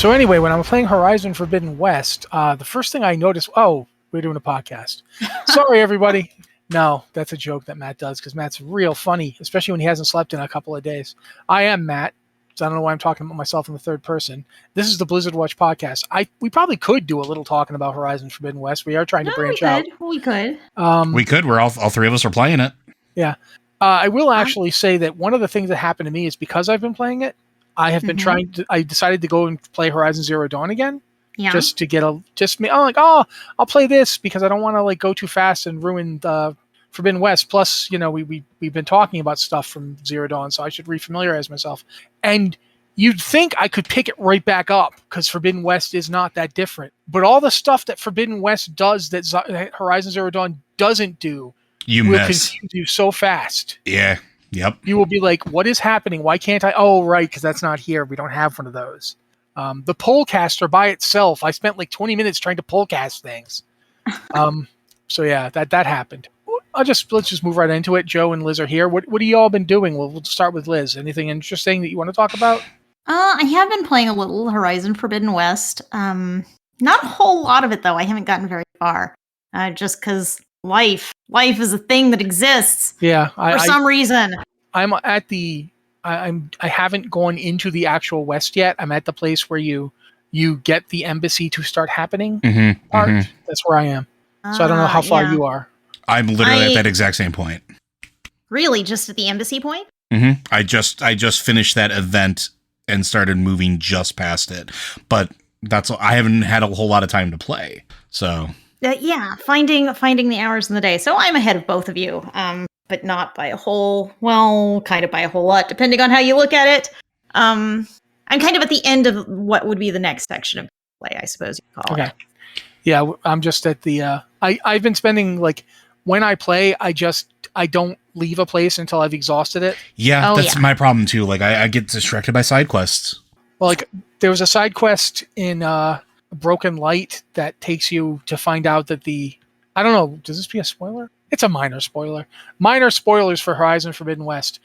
So anyway, when I'm playing Horizon Forbidden West, the first thing I noticed, oh, we're doing a podcast. Sorry, everybody. No, that's a joke that Matt does because Matt's real funny, especially when he hasn't slept in a couple of days. I am Matt. So I don't know why I'm talking about myself in the third person. This is the Blizzard Watch podcast. We probably could do a little talking about Horizon Forbidden West. We are trying to branch out. We could. We could. We're all three of us are playing it. Yeah. I will actually say that one of the things that happened to me is because I've been playing it, I have been I decided to go and play Horizon Zero Dawn again. Yeah. Just to get I'm like, I'll play this because I don't want to like go too fast and ruin Forbidden West. Plus, we've been talking about stuff from Zero Dawn, so I should refamiliarize myself. And you'd think I could pick it right back up because Forbidden West is not that different. But all the stuff that Forbidden West does that Horizon Zero Dawn doesn't do, will confuse you so fast. Yeah. Yep. You will be like, what is happening? Why can't I? Oh, right, because that's not here. We don't have one of those. The polecaster by itself, I spent like 20 minutes trying to polecast things. So yeah, that happened. Let's just move right into it. Joe and Liz are here. What have you all been doing? We'll start with Liz. Anything interesting that you want to talk about? I have been playing a little Horizon Forbidden West. Not a whole lot of it though. I haven't gotten very far. Just because life is a thing that exists. Yeah, for some reason. I'm at the. I haven't gone into the actual West yet. I'm at the place where you get the embassy to start happening part. That's where I am. So I don't know how far you are. I'm literally at that exact same point. Really, just at the embassy point? Mm-hmm. I just finished that event and started moving just past it, but I haven't had a whole lot of time to play. So finding the hours in the day. So I'm ahead of both of you. But not by a whole, well, kind of by a whole lot, depending on how you look at it. I'm kind of at the end of what would be the next section of play, I suppose you'd call it. Yeah, I'm just at the, I've been spending, like, when I play, I don't leave a place until I've exhausted it. Yeah, that's my problem too. Like, I get distracted by side quests. Well, like, there was a side quest in Broken Light that takes you to find out that I don't know, does this be a spoiler? It's a minor spoiler. Minor spoilers for Horizon Forbidden West.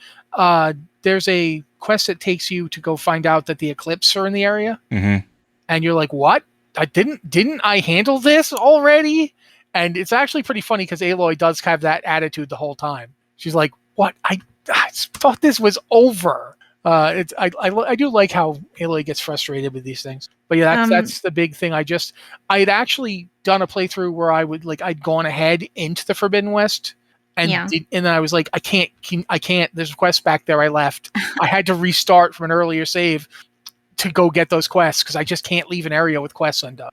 There's a quest that takes you to go find out that the Eclipse are in the area. Mm-hmm. And you're like, what? Didn't I handle this already? And it's actually pretty funny because Aloy does have that attitude the whole time. She's like, what? I thought this was over. I do like how Aloy gets frustrated with these things. But yeah, that's the big thing. I'd actually done a playthrough where I'd gone ahead into the Forbidden West, and then I was like, I can't. There's a quest back there I left. I had to restart from an earlier save to go get those quests because I just can't leave an area with quests undone.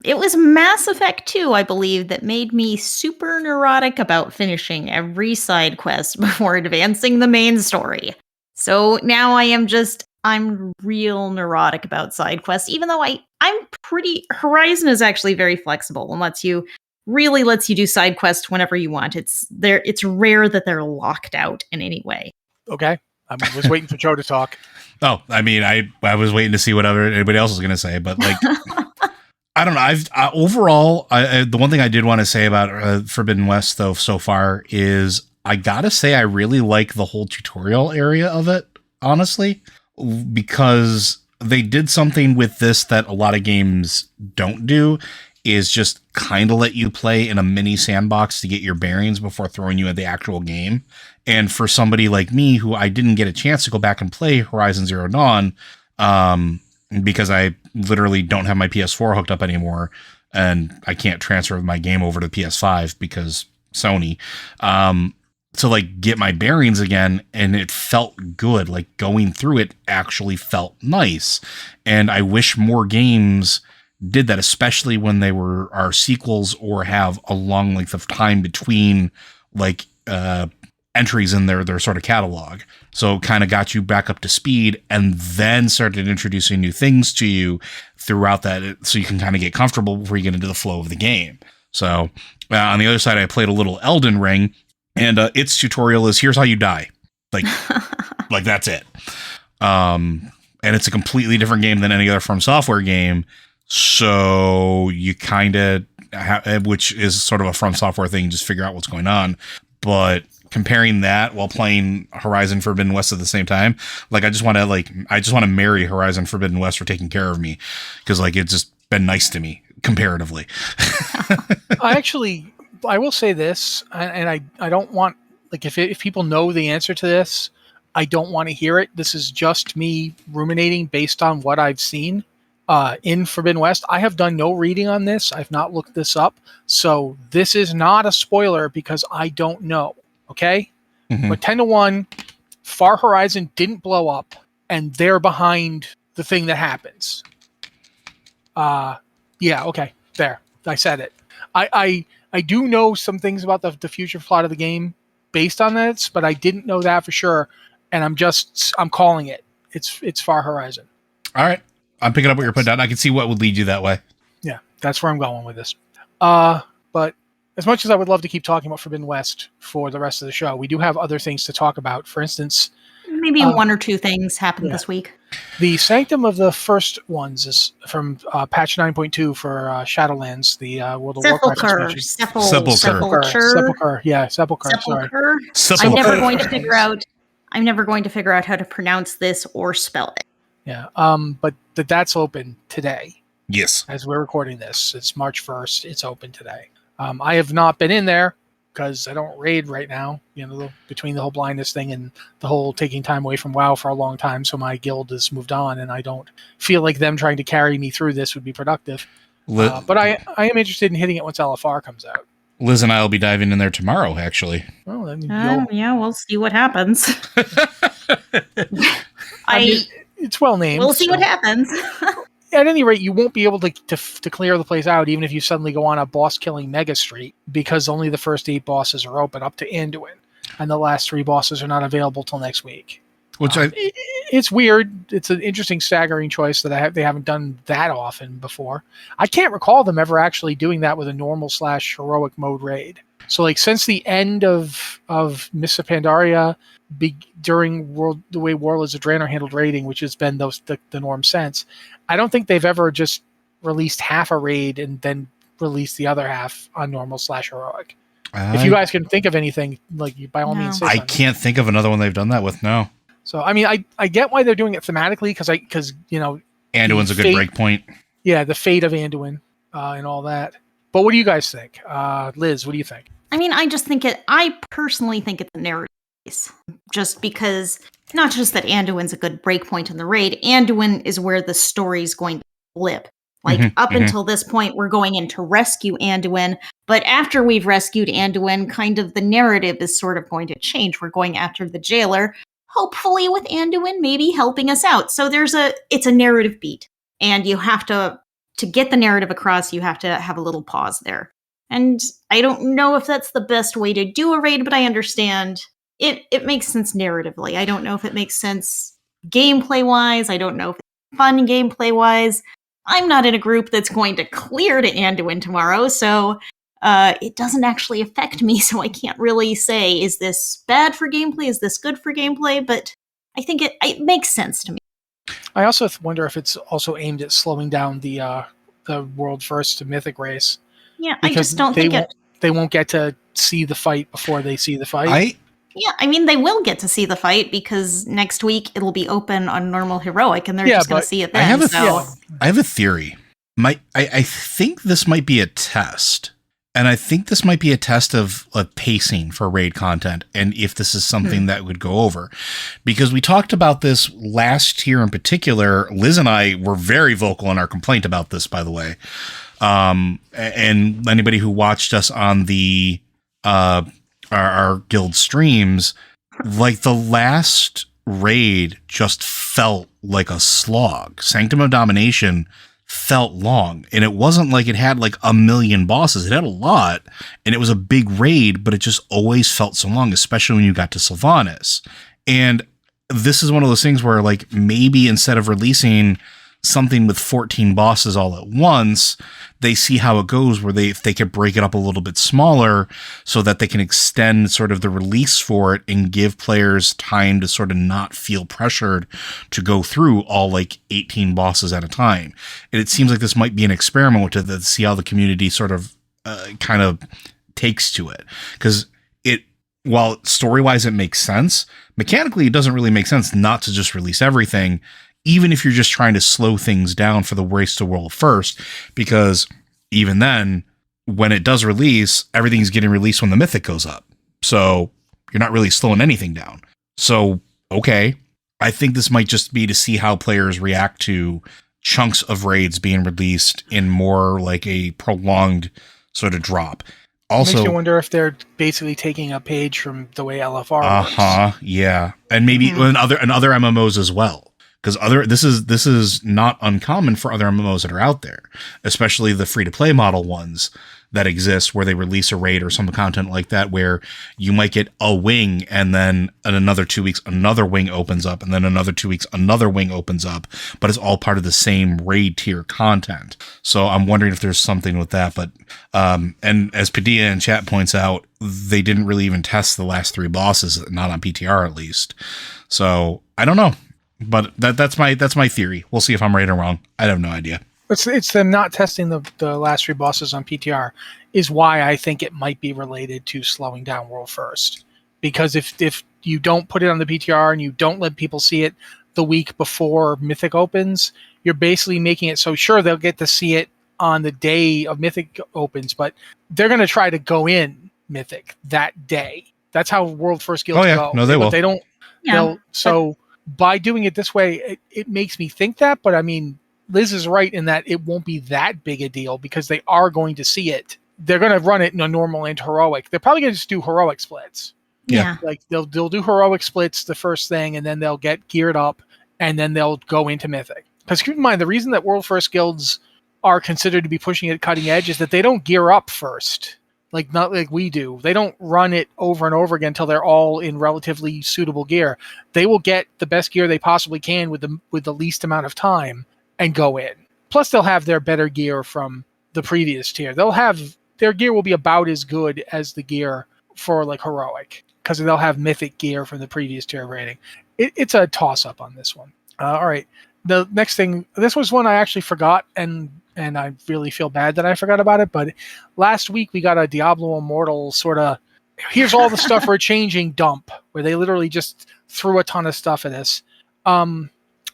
It was Mass Effect 2, I believe, that made me super neurotic about finishing every side quest before advancing the main story. So now I'm real neurotic about side quests, even though Horizon is actually very flexible and lets you do side quests whenever you want. It's rare that they're locked out in any way. Okay. I was waiting for Joe to talk. Oh, I mean, I was waiting to see whatever anybody else was going to say, but like, I don't know. Overall, the one thing I did want to say about Forbidden West though so far is I gotta say I really like the whole tutorial area of it, honestly, because they did something with this that a lot of games don't do, is just kind of let you play in a mini sandbox to get your bearings before throwing you at the actual game. And for somebody like me, who I didn't get a chance to go back and play Horizon Zero Dawn, because I literally don't have my PS4 hooked up anymore, and I can't transfer my game over to PS5 because Sony, to like get my bearings again, and it felt good. Like going through it actually felt nice. And I wish more games did that, especially when they are sequels or have a long length of time between like entries in their sort of catalog. So kind of got you back up to speed and then started introducing new things to you throughout that, so you can kind of get comfortable before you get into the flow of the game. So on the other side, I played a little Elden Ring, and its tutorial is, here's how you die. Like, like that's it. And it's a completely different game than any other From Software game. So you kind of, which is sort of a From Software thing, just figure out what's going on. But comparing that while playing Horizon Forbidden West at the same time, like I just want to marry Horizon Forbidden West for taking care of me, because like it's just been nice to me comparatively. I will say this, and I don't want, like, if people know the answer to this, I don't want to hear it. This is just me ruminating based on what I've seen in Forbidden West. I have done no reading on this. I've not looked this up. So this is not a spoiler because I don't know. Okay? Mhm. But 10-1, Far Horizon didn't blow up, and they're behind the thing that happens. Yeah, okay. There. I said it. I do know some things about the future plot of the game based on this, but I didn't know that for sure, and I'm calling it. It's Far Horizon. All right. I'm picking up what you're putting down. I can see what would lead you that way. Yeah, that's where I'm going with this. But as much as I would love to keep talking about Forbidden West for the rest of the show, we do have other things to talk about. For instance, Maybe one or two things happened this week. the Sanctum of the First Ones is from patch 9.2 for Shadowlands, the World of Warcraft expansion. Sepulcher. Yeah, Sepulcher. Sorry. I'm never going to figure out how to pronounce this or spell it. Yeah. But that's open today. Yes. As we're recording this, it's March 1st. It's open today. I have not been in there because I don't raid right now, between the whole blindness thing and the whole taking time away from WoW for a long time. So my guild has moved on, and I don't feel like them trying to carry me through this would be productive. But I am interested in hitting it once LFR comes out. Liz and I will be diving in there tomorrow, actually. Well, then yeah, we'll see what happens. It's well named. We'll see what happens. At any rate, you won't be able to clear the place out, even if you suddenly go on a boss-killing mega streak, because only the first 8 bosses are open up to Anduin, and the last 3 bosses are not available till next week. It's weird. It's an interesting, staggering choice that they haven't done that often before. I can't recall them ever actually doing that with a normal/heroic mode raid. So, like, since the end of Mists of Pandaria, during the way Warlords of Draenor handled raiding, which has been the norm since, I don't think they've ever just released half a raid and then released the other half on normal/heroic. If you guys can think of anything, like, by all means, say I something. can't think of another one they've done that with. No. So, I mean, I get why they're doing it thematically, because Anduin's a good break point. Yeah, the fate of Anduin and all that. But what do you guys think? Liz, what do you think? I mean, I personally think it's a narrative piece. Just because, not just that Anduin's a good breakpoint in the raid, Anduin is where the story's going to flip. Like, up until this point, we're going in to rescue Anduin, but after we've rescued Anduin, kind of the narrative is sort of going to change. We're going after the jailer, hopefully with Anduin maybe helping us out. So it's a narrative beat, and you have to get the narrative across, you have to have a little pause there. And I don't know if that's the best way to do a raid, but I understand it makes sense narratively. I don't know if it makes sense gameplay-wise. I don't know if it's fun gameplay-wise. I'm not in a group that's going to clear to Anduin tomorrow, so it doesn't actually affect me, so I can't really say, is this bad for gameplay? Is this good for gameplay? But I think it makes sense to me. I also wonder if it's also aimed at slowing down the world first to mythic race. Yeah, I just don't think they won't get to see the fight before they see the fight. Yeah, I mean, they will get to see the fight because next week it'll be open on normal heroic, and they're just going to see it then. I have a theory. I think this might be a test, and I think this might be a test of pacing for raid content, and if this is something that would go over. Because we talked about this last year in particular. Liz and I were very vocal in our complaint about this, by the way. And anybody who watched us on the our guild streams, like, the last raid just felt like a slog. Sanctum of Domination felt long, and it wasn't like it had like a million bosses. It had a lot, and it was a big raid, but it just always felt so long, especially when you got to Sylvanas. And this is one of those things where, like, maybe instead of releasing something with 14 bosses all at once, they see how it goes, where if they could break it up a little bit smaller so that they can extend sort of the release for it and give players time to sort of not feel pressured to go through all like 18 bosses at a time. And it seems like this might be an experiment to see how the community sort of kind of takes to it. Because while story-wise it makes sense, mechanically it doesn't really make sense not to just release everything, even if you're just trying to slow things down for the race to world first, because even then, when it does release, everything's getting released when the mythic goes up. So you're not really slowing anything down. So, okay. I think this might just be to see how players react to chunks of raids being released in more like a prolonged sort of drop. Also, makes you wonder if they're basically taking a page from the way LFR works. Yeah. And maybe in other MMOs as well. Because this is not uncommon for other MMOs that are out there, especially the free-to-play model ones that exist where they release a raid or some content like that where you might get a wing and then in another 2 weeks another wing opens up and then another 2 weeks another wing opens up, but it's all part of the same raid tier content. So I'm wondering if there's something with that. But and as Padilla in chat points out, they didn't really even test the last 3 bosses, not on PTR at least. So I don't know. But that's my theory. We'll see if I'm right or wrong. I have no idea. It's them not testing the last 3 bosses on PTR is why I think it might be related to slowing down World First. Because if you don't put it on the PTR and you don't let people see it the week before Mythic opens, you're basically making it so sure they'll get to see it on the day of Mythic opens, but they're going to try to go in Mythic that day. That's how World First guilds go. No, they will. They don't. Yeah. By doing it this way, it makes me think that, but I mean, Liz is right in that it won't be that big a deal because they are going to see it. They're going to run it in a normal and heroic. They're probably going to just do heroic splits. Yeah. Like they'll do heroic splits the first thing, and then they'll get geared up, and then they'll go into Mythic. Because keep in mind, the reason that World First guilds are considered to be pushing it cutting edge is that they don't gear up first. Like not like we do. They don't run it over and over again until they're all in relatively suitable gear. They will get the best gear they possibly can with the least amount of time and go in. Plus they'll have their better gear from the previous tier. Their gear will be about as good as the gear for like heroic because they'll have mythic gear from the previous tier rating. It's a toss up on this one. All right. The next thing, this was one I actually forgot and I really feel bad that I forgot about it. But last week we got a Diablo Immortal sort of, here's all the stuff we're changing dump, where they literally just threw a ton of stuff at us.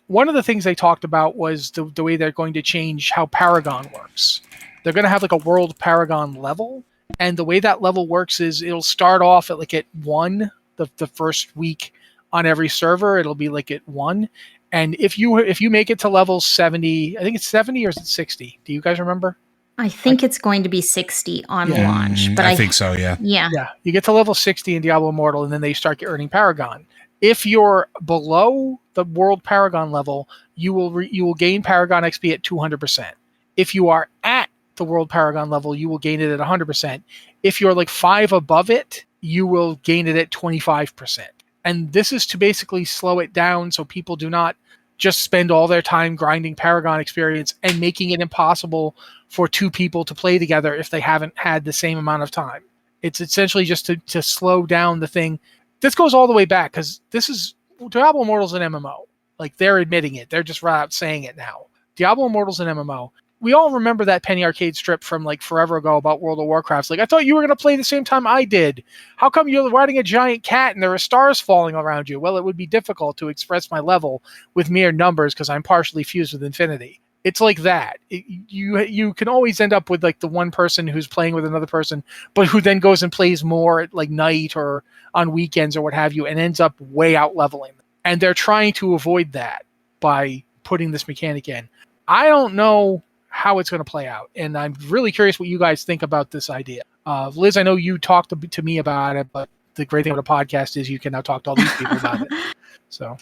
One of the things they talked about was the way they're going to change how Paragon works. They're going to have like a world Paragon level. And the way that level works is it'll start off at like at 1, the first week on every server. It'll be like at 1. And if you make it to level 70, I think it's 70 or is it 60? Do you guys remember? I think it's going to be 60 on launch. But I think so, yeah. Yeah. Yeah. You get to level 60 in Diablo Immortal, and then they start earning Paragon. If you're below the World Paragon level, you will gain Paragon XP at 200%. If you are at the World Paragon level, you will gain it at 100%. If you're like 5 above it, you will gain it at 25%. And this is to basically slow it down so people do not just spend all their time grinding Paragon experience and making it impossible for 2 people to play together if they haven't had the same amount of time. It's essentially just to slow down the thing. This goes all the way back because Diablo Immortal's an MMO. Like they're admitting it. They're just right out saying it now. Diablo Immortal's an MMO. We all remember that Penny Arcade strip from like forever ago about World of Warcraft. It's like, I thought you were going to play the same time I did. How come you're riding a giant cat and there are stars falling around you? Well, it would be difficult to express my level with mere numbers because I'm partially fused with infinity. It's like that. You can always end up with like the one person who's playing with another person, but who then goes and plays more at like night or on weekends or what have you and ends up way out leveling. And they're trying to avoid that by putting this mechanic in. I don't know how it's going to play out. And I'm really curious what you guys think about this idea. Liz, I know you talked to me about it, but the great thing about a podcast is you can now talk to all these people about it. So,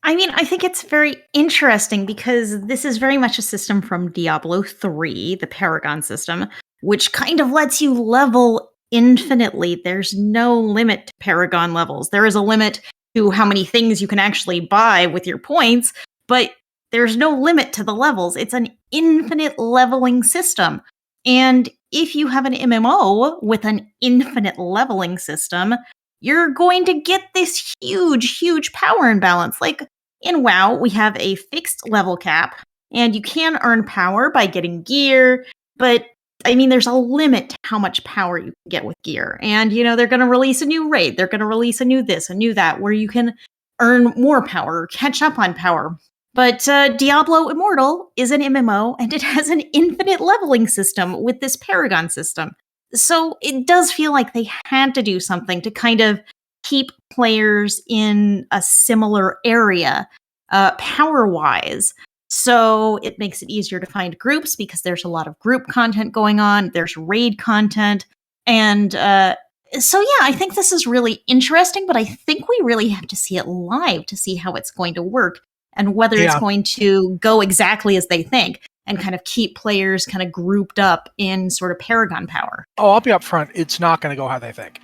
I mean, I think it's very interesting because this is very much a system from Diablo 3, the Paragon system, which kind of lets you level infinitely. There's no limit to Paragon levels. There is a limit to how many things you can actually buy with your points, but there's no limit to the levels. It's an infinite leveling system. And if you have an MMO with an infinite leveling system, you're going to get this huge, huge power imbalance. Like in WoW, we have a fixed level cap, and you can earn power by getting gear, but there's a limit to how much power you can get with gear. And, they're going to release a new raid. They're going to release a new this, a new that, where you can earn more power or catch up on power. But Diablo Immortal is an MMO, and it has an infinite leveling system with this Paragon system. So it does feel like they had to do something to kind of keep players in a similar area, power-wise. So it makes it easier to find groups because there's a lot of group content going on. There's raid content. And so, yeah, I think this is really interesting, but I think we really have to see it live to see how it's going to work and whether it's going to go exactly as they think and kind of keep players kind of grouped up in sort of Paragon power. Oh, I'll be up front. It's not going to go how they think.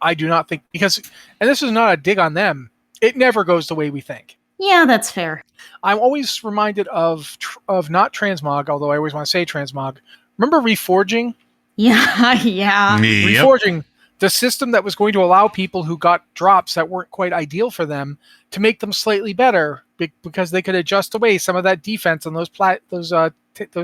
I do not think, because, and this is not a dig on them, it never goes the way we think. Yeah, that's fair. I'm always reminded of not transmog, although I always want to say transmog. Remember Reforging? Yeah. Yep. Reforging, the system that was going to allow people who got drops that weren't quite ideal for them to make them slightly better because they could adjust away some of that defense on those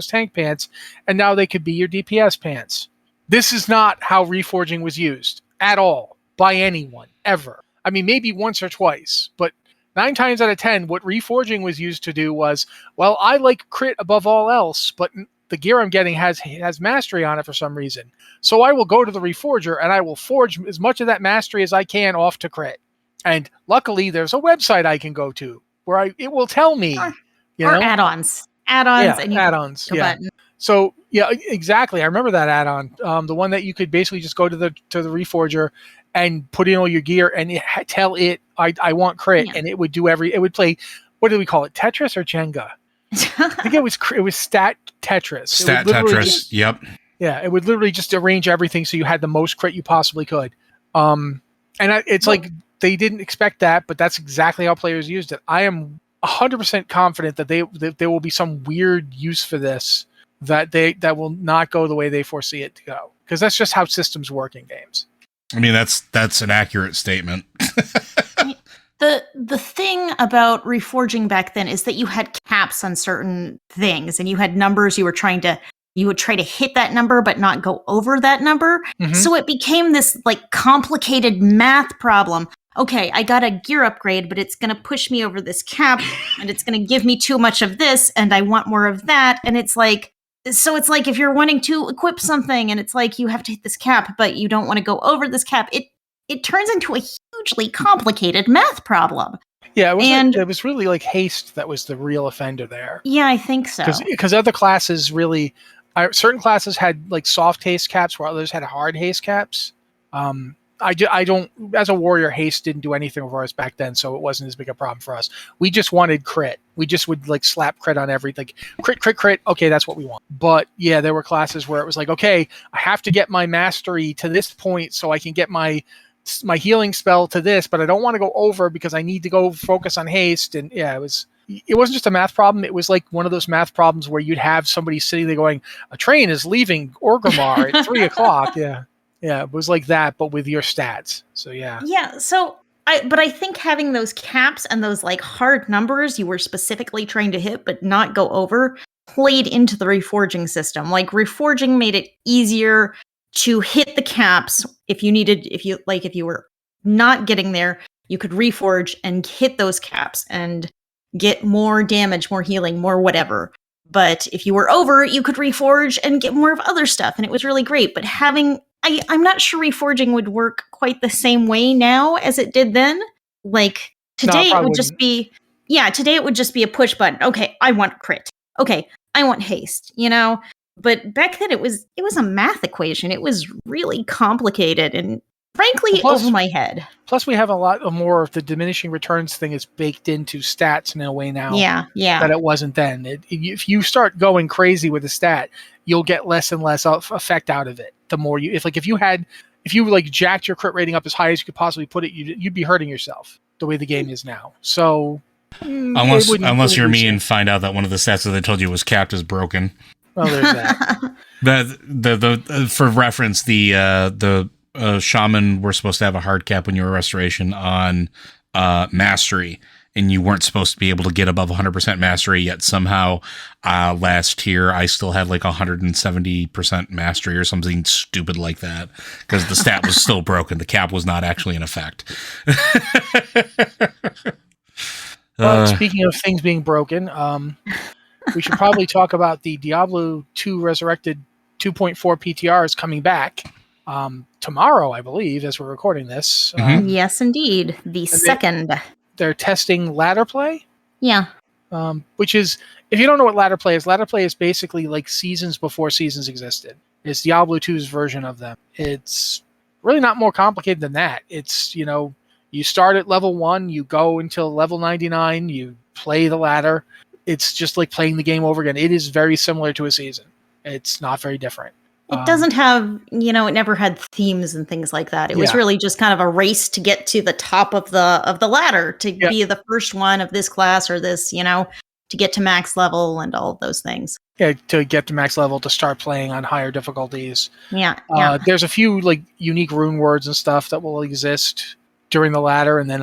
tank pants, and now they could be your DPS pants. This is not how Reforging was used at all by anyone, ever. I mean, maybe once or twice, but 9 times out of 10, what Reforging was used to do was, well, I like crit above all else, but the gear I'm getting has mastery on it for some reason. So I will go to the Reforger and I will forge as much of that mastery as I can off to crit. And luckily, there's a website I can go to where it will tell me. Or add-ons. And add-ons. Button. So, yeah, exactly. I remember that add-on. The one that you could basically just go to the Reforger and put in all your gear and tell it, I want crit, and it would it would play, what do we call it, Tetris or Jenga? I think it was stat Tetris. Stat Tetris, yep. Yeah, it would literally just arrange everything so you had the most crit you possibly could. It's like they didn't expect that, but that's exactly how players used it. I am 100% confident that there will be some weird use for this that will not go the way they foresee it to go, because that's just how systems work in games. I mean, that's an accurate statement. The thing about Reforging back then is that you had caps on certain things, and you had numbers you would try to hit that number but not go over that number. Mm-hmm. So it became this like complicated math problem. Okay, I got a gear upgrade, but it's going to push me over this cap, and it's going to give me too much of this, and I want more of that. And it's like, so it's like if you're wanting to equip something, and it's like you have to hit this cap, but you don't want to go over this cap, it turns into a hugely complicated math problem. Yeah, it was really like haste that was the real offender there. Yeah, I think so. Because other classes really, certain classes had like soft haste caps, where others had hard haste caps. I don't, as a warrior, haste didn't do anything for us back then, so it wasn't as big a problem for us. We just wanted crit. We just would like slap crit on everything. Crit. Okay, that's what we want. But yeah, there were classes where it was like, okay, I have to get my mastery to this point so I can get my healing spell to this, but I don't want to go over because I need to go focus on haste. And yeah, it wasn't just a math problem. It was like one of those math problems where you'd have somebody sitting there going, a train is leaving Orgrimmar at 3:00. Yeah. Yeah, it was like that, but with your stats. So yeah. Yeah, so I think having those caps and those like hard numbers you were specifically trying to hit but not go over played into the reforging system. Like reforging made it easier to hit the caps if you were not getting there, you could reforge and hit those caps and get more damage, more healing, more whatever. But if you were over, you could reforge and get more of other stuff, and it was really great. But I'm not sure reforging would work quite the same way now as it did then. Like today it would just be a push button. Okay, I want crit. Okay, I want haste, But back then it was a math equation. It was really complicated and frankly over my head. Plus we have a lot more of the diminishing returns thing is baked into stats in a way now. Yeah. That it wasn't then. If you start going crazy with a stat, you'll get less and less effect out of it. The more if you jacked your crit rating up as high as you could possibly put it, you'd be hurting yourself the way the game is now. So unless you're me and find out that one of the stats that they told you was capped is broken. Well, there's that. For reference, the shaman were supposed to have a hard cap when you were restoration on mastery, and you weren't supposed to be able to get above 100% mastery, yet somehow last tier I still had like 170% mastery or something stupid like that because the stat was still broken. The cap was not actually in effect. Well, speaking of things being broken, we should probably talk about the Diablo 2 Resurrected 2.4 PTR is coming back tomorrow, I believe, as we're recording this. Yes, indeed. The second. They're testing ladder play. Yeah. Which is, if you don't know what ladder play is basically like seasons before seasons existed. It's Diablo 2's version of them. It's really not more complicated than that. It's, you start at level 1, you go until level 99, you play the ladder. It's just like playing the game over again. It is very similar to a season. It's not very different. It doesn't have, it never had themes and things like that. It was really just kind of a race to get to the top of the ladder, to be the first one of this class or this, to get to max level and all of those things. Yeah, to get to max level, to start playing on higher difficulties. Yeah. There's a few like unique rune words and stuff that will exist during the ladder, and then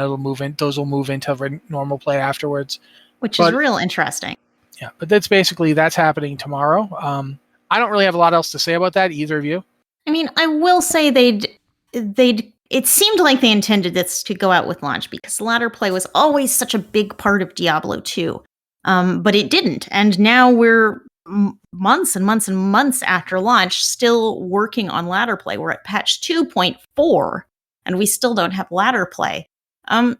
those will move into normal play afterwards. Which is real interesting. Yeah, but that's happening tomorrow. I don't really have a lot else to say about that. Either of you? I mean, I will say it seemed like they intended this to go out with launch because ladder play was always such a big part of Diablo 2. But it didn't. And now we're months and months and months after launch still working on ladder play. We're at patch 2.4 and we still don't have ladder play.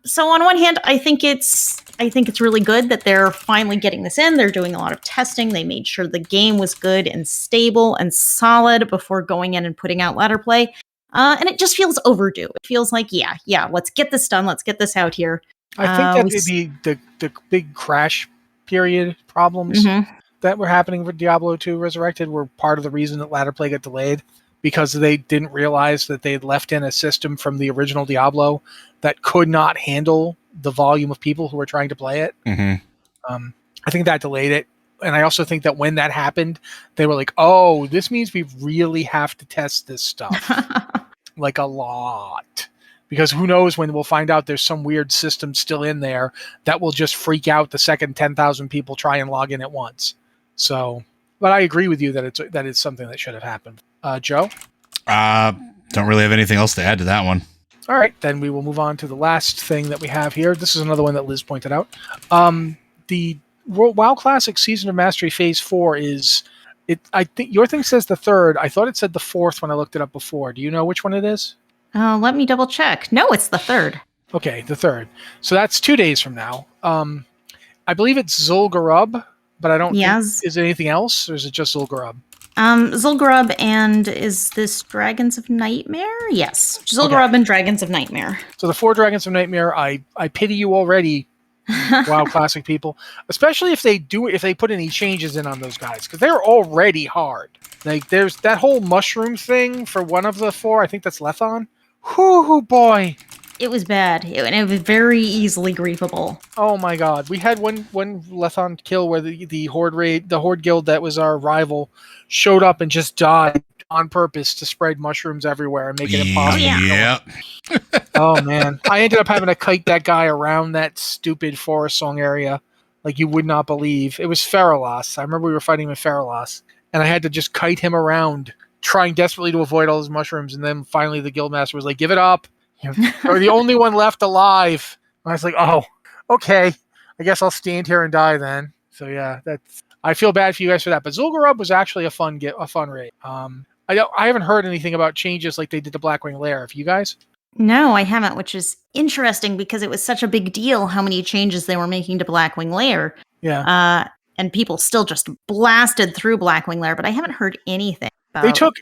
So on one hand, I think it's really good that they're finally getting this in. They're doing a lot of testing. They made sure the game was good and stable and solid before going in and putting out ladder play. And it just feels overdue. It feels like, let's get this done. Let's get this out here. I think that maybe the big crash period problems that were happening with Diablo 2 Resurrected were part of the reason that ladder play got delayed, because they didn't realize that they had left in a system from the original Diablo that could not handle the volume of people who were trying to play it. I think that delayed it. And I also think that when that happened, they were like, oh, this means we really have to test this stuff. Like a lot. Because who knows when we'll find out there's some weird system still in there that will just freak out the second 10,000 people try and log in at once. So, but I agree with you that it's something that should have happened. Joe? Don't really have anything else to add to that one. All right, then we will move on to the last thing that we have here. This is another one that Liz pointed out. The WoW Classic Season of Mastery Phase 4 is... I think your thing says the 3rd. I thought it said the 4th when I looked it up before. Do you know which one it is? Let me double check. No, it's the 3rd. Okay, the 3rd. So that's 2 days from now. I believe it's Zul'Gurub, but I don't think... Is it anything else, or is it just Zul'Gurub? Zul'Gurub, and is this Dragons of Nightmare? Yes. Zul'Gurub and Dragons of Nightmare. So the 4 Dragons of Nightmare, I pity you already, WoW Classic people. Especially if they put any changes in on those guys, because they're already hard. Like, there's that whole mushroom thing for one of the 4, I think that's Lethon. Whoo, boy. It was bad, and it was very easily griefable. Oh my god. We had one Lethon kill where the Horde guild that was our rival showed up and just died on purpose to spread mushrooms everywhere and make it impossible. Yeah. Oh man. I ended up having to kite that guy around that stupid forest song area like you would not believe. It was Feralos. I remember we were fighting with Feralos, and I had to just kite him around, trying desperately to avoid all his mushrooms, and then finally the guildmaster was like, give it up. You're the only one left alive. And I was like, oh, okay. I guess I'll stand here and die then. So yeah, I feel bad for you guys for that. But Zul'Gurub was actually a fun raid. I haven't heard anything about changes like they did to Blackwing Lair. Have you guys? No, I haven't, which is interesting because it was such a big deal how many changes they were making to Blackwing Lair. Yeah. And people still just blasted through Blackwing Lair, but I haven't heard anything about it took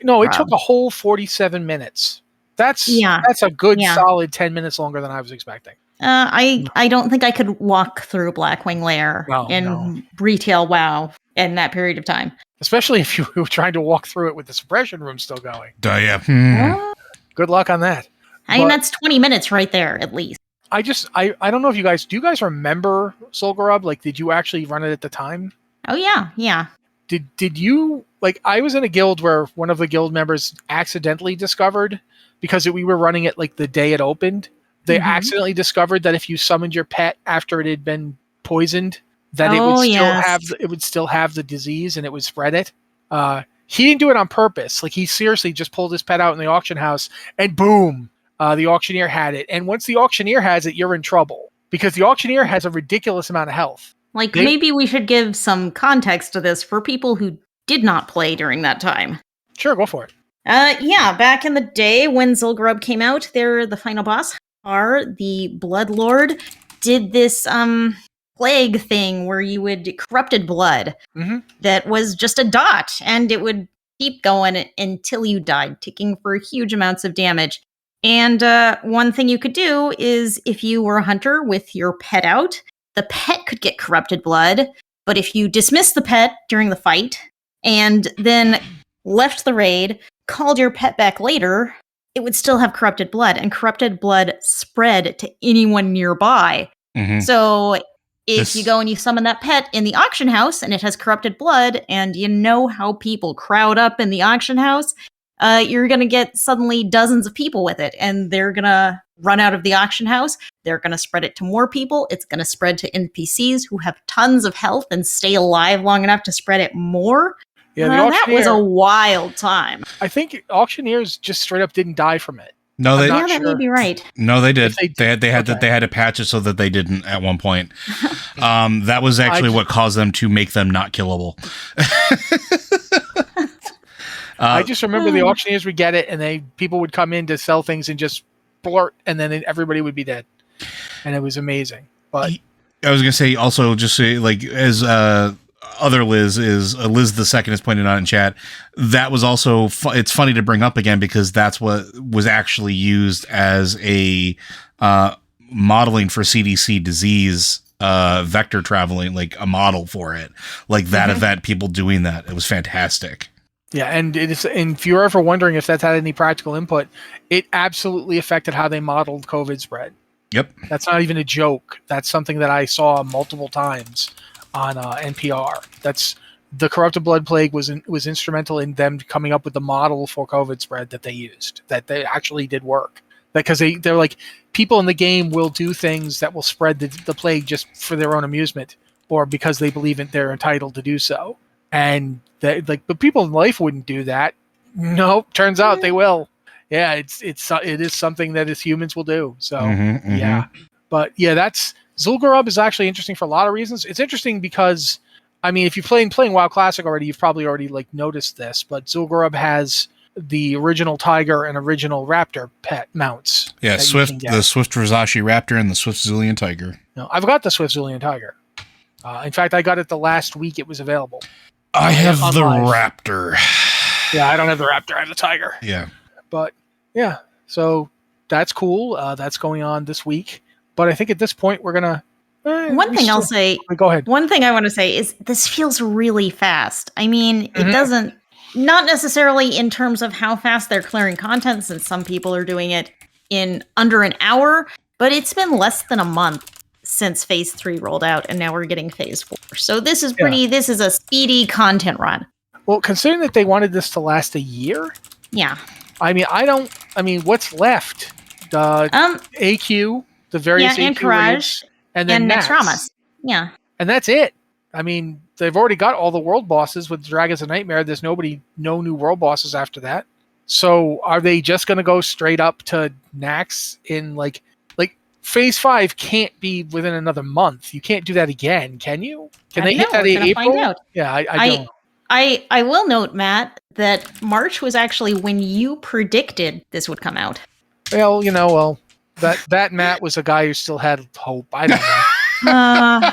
a whole 47 minutes. That's a good solid 10 minutes longer than I was expecting. I don't think I could walk through Blackwing Lair in retail WoW in that period of time. Especially if you were trying to walk through it with the suppression room still going. Yeah. Good luck on that. I mean, that's 20 minutes right there, at least. I don't know if do you guys remember Zul'Gurub? Like, did you actually run it at the time? Oh, yeah. Did you, like, I was in a guild where one of the guild members accidentally discovered, because we were running it like the day it opened, They Mhm. accidentally discovered that if you summoned your pet after it had been poisoned, that Oh, it would still have the disease and it would spread it. He didn't do it on purpose. Like, he seriously just pulled his pet out in the auction house, and boom, the auctioneer had it. And once the auctioneer has it, you're in trouble because the auctioneer has a ridiculous amount of health. Like, maybe we should give some context to this for people who did not play during that time. Sure, go for it. Yeah, back in the day when Zul'Gurub came out, they're the final boss. The Bloodlord did this plague thing where you would corrupted blood that was just a dot, and it would keep going until you died, ticking for huge amounts of damage. And one thing you could do is, if you were a hunter with your pet out, the pet could get corrupted blood, but if you dismissed the pet during the fight and then left the raid, called your pet back later, it would still have corrupted blood, and corrupted blood spread to anyone nearby. So if you go and you summon that pet in the auction house and it has corrupted blood, and you know how people crowd up in the auction house, you're going to get suddenly dozens of people with it, and they're going to run out of the auction house. They're going to spread it to more people. It's going to spread to NPCs who have tons of health and stay alive long enough to spread it more. Yeah, that was a wild time. I think auctioneers just straight up didn't die from it. No, that may be right. No, they did. They had to patch it so that they didn't at one point. That was actually what caused them to make them not killable. I just remember the auctioneers would get it, and people would come in to sell things and just blurt, and then everybody would be dead, and it was amazing. But I was gonna say also, just say, like, as other Liz the second has pointed out in chat, that was also it's funny to bring up again because that's what was actually used as a modeling for CDC disease vector traveling, like a model for it, like that event, people doing that. It was fantastic. Yeah, and if you're ever wondering if that's had any practical input, it absolutely affected how they modeled COVID spread. Yep. That's not even a joke. That's something that I saw multiple times on NPR. That's the corrupted blood plague was instrumental in them coming up with the model for COVID spread that they used. That they actually did work. Because they're like, people in the game will do things that will spread the plague just for their own amusement, or because they believe they're entitled to do so. And but people in life wouldn't do that. Nope. Turns out they will. Yeah, it is something that as humans will do. So yeah, but yeah, Zul'Gurub is actually interesting for a lot of reasons. It's interesting because, I mean, if you're playing WoW Classic already, you've probably already noticed this. But Zul'Gurub has the original tiger and original raptor pet mounts. Yeah, the Swift Rizashi raptor and the Swift Zillion tiger. No, I've got the Swift Zillion tiger. In fact, I got it the last week it was available. I have the raptor. Yeah, I don't have the raptor. I have the tiger. Yeah. But yeah, so that's cool. That's going on this week. But I think at this point we're gonna. I'll say. Go ahead. One thing I want to say is this feels really fast. I mean, it doesn't. Not necessarily in terms of how fast they're clearing content, since some people are doing it in under an hour. But it's been less than a month since Phase 3 rolled out, and now we're getting Phase 4. So this is This is a speedy content run. Well, considering that they wanted this to last a year. Yeah. I mean, what's left? The AQ, the various AQ Entourage, and then Nextramas. Yeah. And that's it. I mean, they've already got all the world bosses with Dragons of Nightmare. There's no new world bosses after that. So are they just going to go straight up to Nax in like Phase 5 can't be within another month. You can't do that again, can you? Can they hit that in April? Find out. Yeah, I don't know. I will note, Matt, that March was actually when you predicted this would come out. Well, that Matt was a guy who still had hope. I don't know.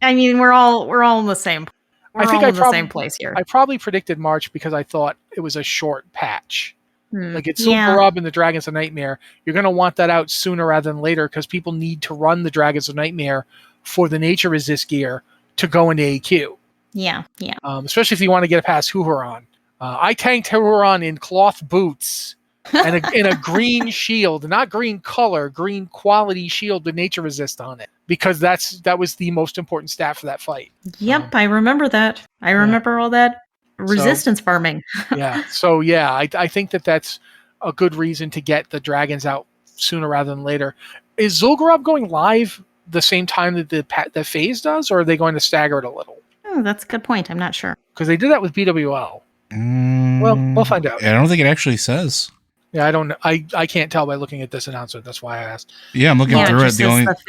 I mean, we're all in the same. The same place here. I probably predicted March because I thought it was a short patch. Like it's Zul'Gurub and the Dragons of Nightmare. You're going to want that out sooner rather than later because people need to run the Dragons of Nightmare for the nature resist gear to go into AQ. Yeah. Especially if you want to get past Huhuron. I tanked Huhuron in cloth boots and in a green shield, not green color, green quality shield with nature resist on it, because that was the most important stat for that fight. Yep, I remember that. I remember all that resistance farming. Yeah. So yeah, I think that's a good reason to get the dragons out sooner rather than later. Is Zul'Gurub going live the same time that the phase does, or are they going to stagger it a little? Oh, that's a good point. I'm not sure. Because they did that with BWL. Well, we'll find out. I don't think it actually says. Yeah, I don't know. I can't tell by looking at this announcement. That's why I asked. Yeah, I'm looking through it. Just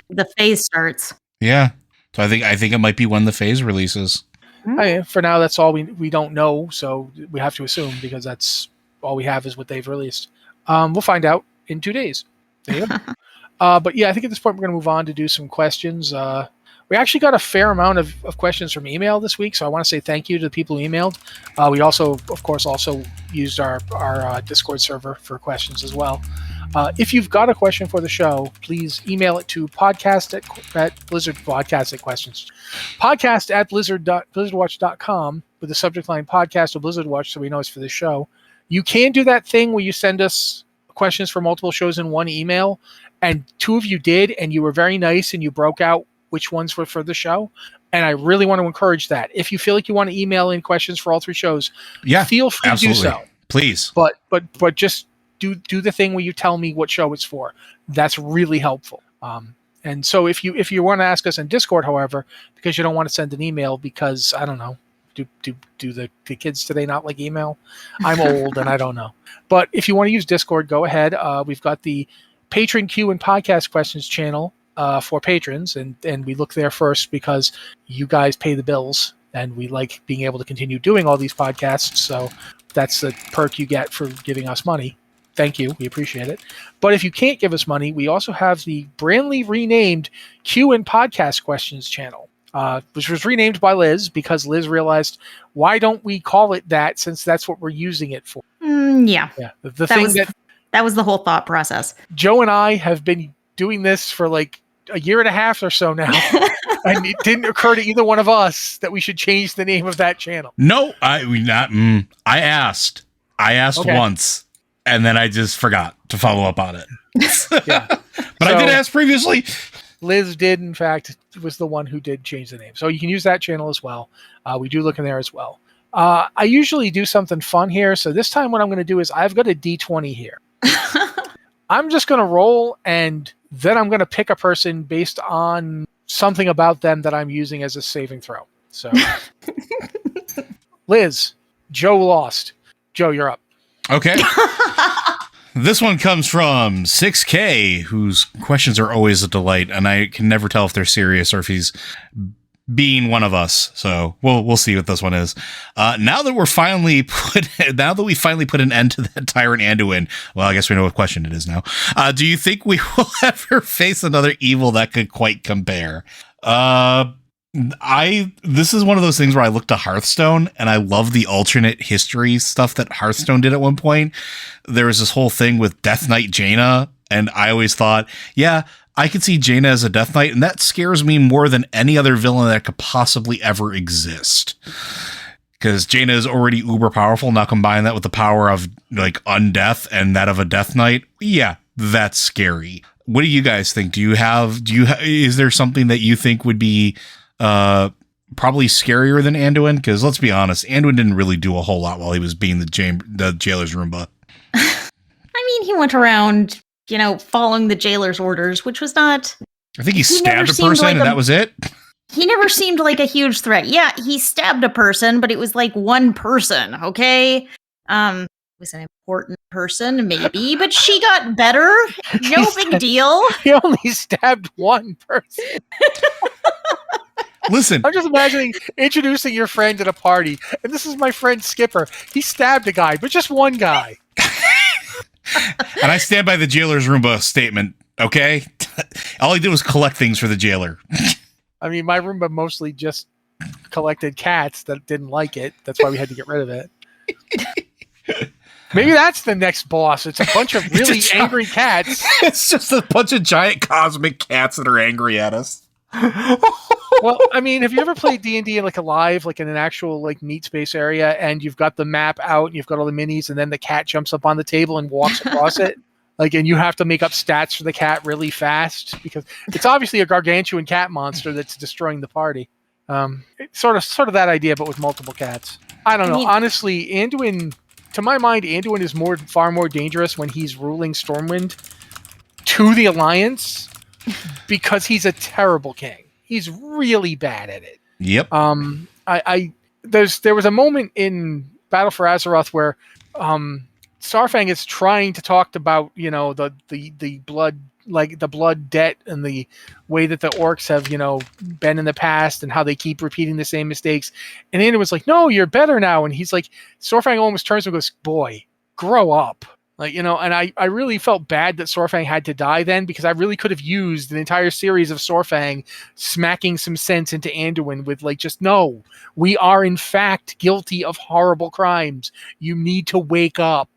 the phase starts. Yeah. So I think it might be when the phase releases. For now, that's all we don't know, so we have to assume because that's all we have is what they've released. We'll find out in 2 days. There you go. But yeah, I think at this point we're going to move on to do some questions. We actually got a fair amount of questions from email this week, so I want to say thank you to the people who emailed. We also, of course, used our Discord server for questions as well. If you've got a question for the show, please email it to podcast at Blizzard Podcast at questions. Podcast at blizzardwatch.com with the subject line podcast or Blizzard Watch, so we know it's for the show. You can do that thing where you send us questions for multiple shows in one email, and 2 of you did, and you were very nice, and you broke out which ones were for the show. And I really want to encourage that. If you feel like you want to email in questions for all 3 shows, feel free to do so. Please. But just do the thing where you tell me what show it's for. That's really helpful. And so if you want to ask us in Discord, however, because you don't want to send an email because, I don't know, do the kids today not like email? I'm old and I don't know. But if you want to use Discord, go ahead. We've got the Patron Q and Podcast Questions channel for patrons, and we look there first because you guys pay the bills, and we like being able to continue doing all these podcasts. So that's the perk you get for giving us money. Thank you. We appreciate it. But if you can't give us money, we also have the brandly renamed Q and Podcast Questions channel, which was renamed by Liz because Liz realized, why don't we call it that since that's what we're using it for? Yeah. That was the whole thought process. Joe and I have been doing this for like a year and a half or so now. And it didn't occur to either one of us that we should change the name of that channel. No, I asked once, and then I just forgot to follow up on it. But I did ask previously. Liz did, in fact, was the one who did change the name. So you can use that channel as well. We do look in there as well. I usually do something fun here. So this time what I'm going to do is I've got a D20 here. I'm just going to roll, and then I'm going to pick a person based on something about them that I'm using as a saving throw. So, Liz, Joe lost. Joe, you're up. Okay. This one comes from 6K, whose questions are always a delight, and I can never tell if they're serious or if he's being one of us. So we'll see what this one is. Now that we finally put an end to that tyrant Anduin, well, I guess we know what question it is now. Do you think we will ever face another evil that could quite compare? This is one of those things where I look to Hearthstone and I love the alternate history stuff that Hearthstone did at one point. There was this whole thing with Death Knight Jaina, and I always thought, yeah, I could see Jaina as a Death Knight, and that scares me more than any other villain that could possibly ever exist. Because Jaina is already uber powerful. Now combine that with the power of like undeath and that of a Death Knight. Yeah, that's scary. What do you guys think? Is there something that you think would be probably scarier than Anduin? Because let's be honest, Anduin didn't really do a whole lot while he was being the jailer's Roomba. I mean, he went around, following the jailer's orders, which was not... I think he stabbed a person and that was it. He never seemed like a huge threat. Yeah, he stabbed a person, but it was like one person, okay? Was an important person, maybe, but she got better. No big deal. He only stabbed one person. Listen. I'm just imagining introducing your friend at a party, and this is my friend Skipper. He stabbed a guy, but just one guy. And I stand by the jailer's Roomba statement, okay? All he did was collect things for the jailer. I mean, my Roomba mostly just collected cats that didn't like it. That's why we had to get rid of it. Maybe that's the next boss. It's a bunch of really angry cats. It's just a bunch of giant cosmic cats that are angry at us. Well, I mean, have you ever played D&D in like a live, like in an actual like meat space area, and you've got the map out and you've got all the minis, and then the cat jumps up on the table and walks across it? And you have to make up stats for the cat really fast because it's obviously a gargantuan cat monster that's destroying the party. It's sort of that idea, but with multiple cats. I don't know. Honestly, Anduin, to my mind, Anduin is far more dangerous when he's ruling Stormwind. to the Alliance because he's a terrible king. He's really bad at it. Yep. There was a moment in Battle for Azeroth where Starfang is trying to talk about, the blood, like the blood debt and the way that the orcs have, been in the past and how they keep repeating the same mistakes. And Anduin was like, no, you're better now. And he's like, Starfang almost turns and goes, boy, grow up. And I really felt bad that Sorfang had to die then, because I really could have used an entire series of Sorfang smacking some sense into Anduin with no, we are in fact guilty of horrible crimes. You need to wake up.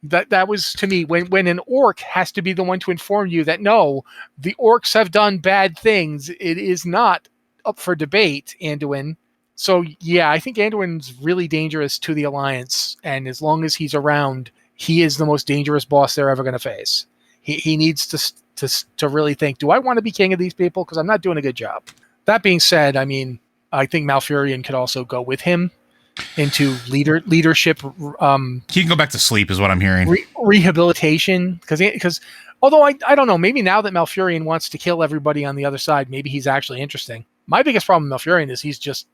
That was, to me, when an orc has to be the one to inform you that no, the orcs have done bad things. It is not up for debate, Anduin. So yeah, I think Anduin's really dangerous to the Alliance, and as long as he's around, he is the most dangerous boss they're ever going to face. He needs to really think, do I want to be king of these people? Because I'm not doing a good job. That being said, I think Malfurion could also go with him into leadership. He can go back to sleep is what I'm hearing. Rehabilitation. Because although I don't know, maybe now that Malfurion wants to kill everybody on the other side, maybe he's actually interesting. My biggest problem with Malfurion is he's just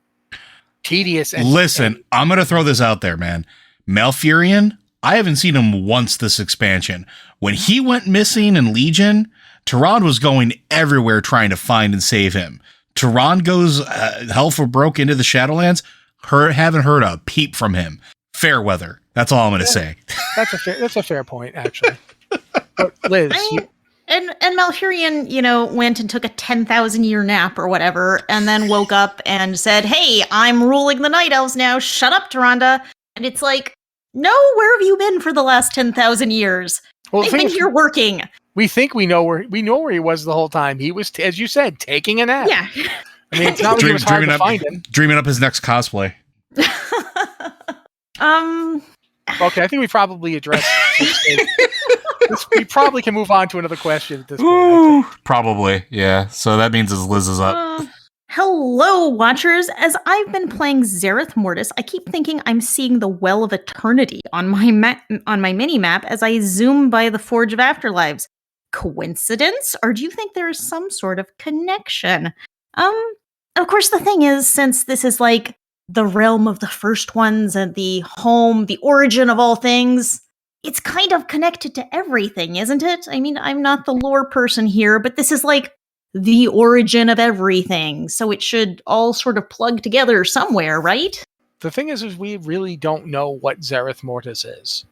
tedious. Listen, I'm going to throw this out there, man. Malfurion, I haven't seen him once this expansion. When he went missing in Legion, Tyrande was going everywhere trying to find and save him. Tyrande goes hell for broke into the Shadowlands. Haven't heard a peep from him. Fair weather. That's all I'm going to say. That's a fair point, actually. But Liz, and Malfurion, went and took a 10,000-year nap or whatever, and then woke up and said, "Hey, I'm ruling the Night Elves now. Shut up, Tyrande." And it's like, no, where have you been for the last 10,000 years? Well, I've been here working. We think we know where he was the whole time. He was, as you said, taking a nap. Yeah. I mean, it's not like it was hard to find him. Dreaming up his next cosplay. Okay, I think we probably addressed this. We probably can move on to another question at this point. Probably, yeah. So that means Liz is up. Hello, Watchers. As I've been playing Zereth Mortis, I keep thinking I'm seeing the Well of Eternity on my mini-map as I zoom by the Forge of Afterlives. Coincidence? Or do you think there is some sort of connection? Of course, the thing is, since this is like the realm of the first ones and the home, the origin of all things, it's kind of connected to everything, isn't it? I mean, I'm not the lore person here, but this is like the origin of everything, so it should all sort of plug together somewhere, right? The thing is we really don't know what Zereth Mortis is.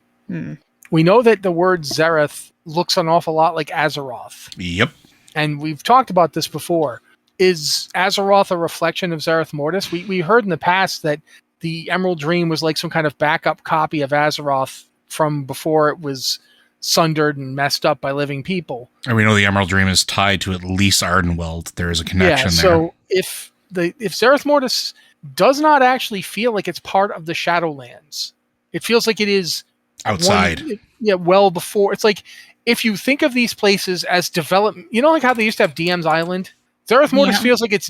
We know that the word Zereth looks an awful lot like Azeroth. Yep. And we've talked about this before. Is Azeroth a reflection of Zereth Mortis? We heard in the past that the Emerald Dream was like some kind of backup copy of Azeroth from before it was sundered and messed up by living people. And we know the Emerald Dream is tied to at least Ardenweld. There is a connection there. So if Zereth Mortis does not actually feel like it's part of the Shadowlands, it feels like it is outside. Well before. It's like if you think of these places as development, like how they used to have DM's Island? Zereth Mortis feels like it's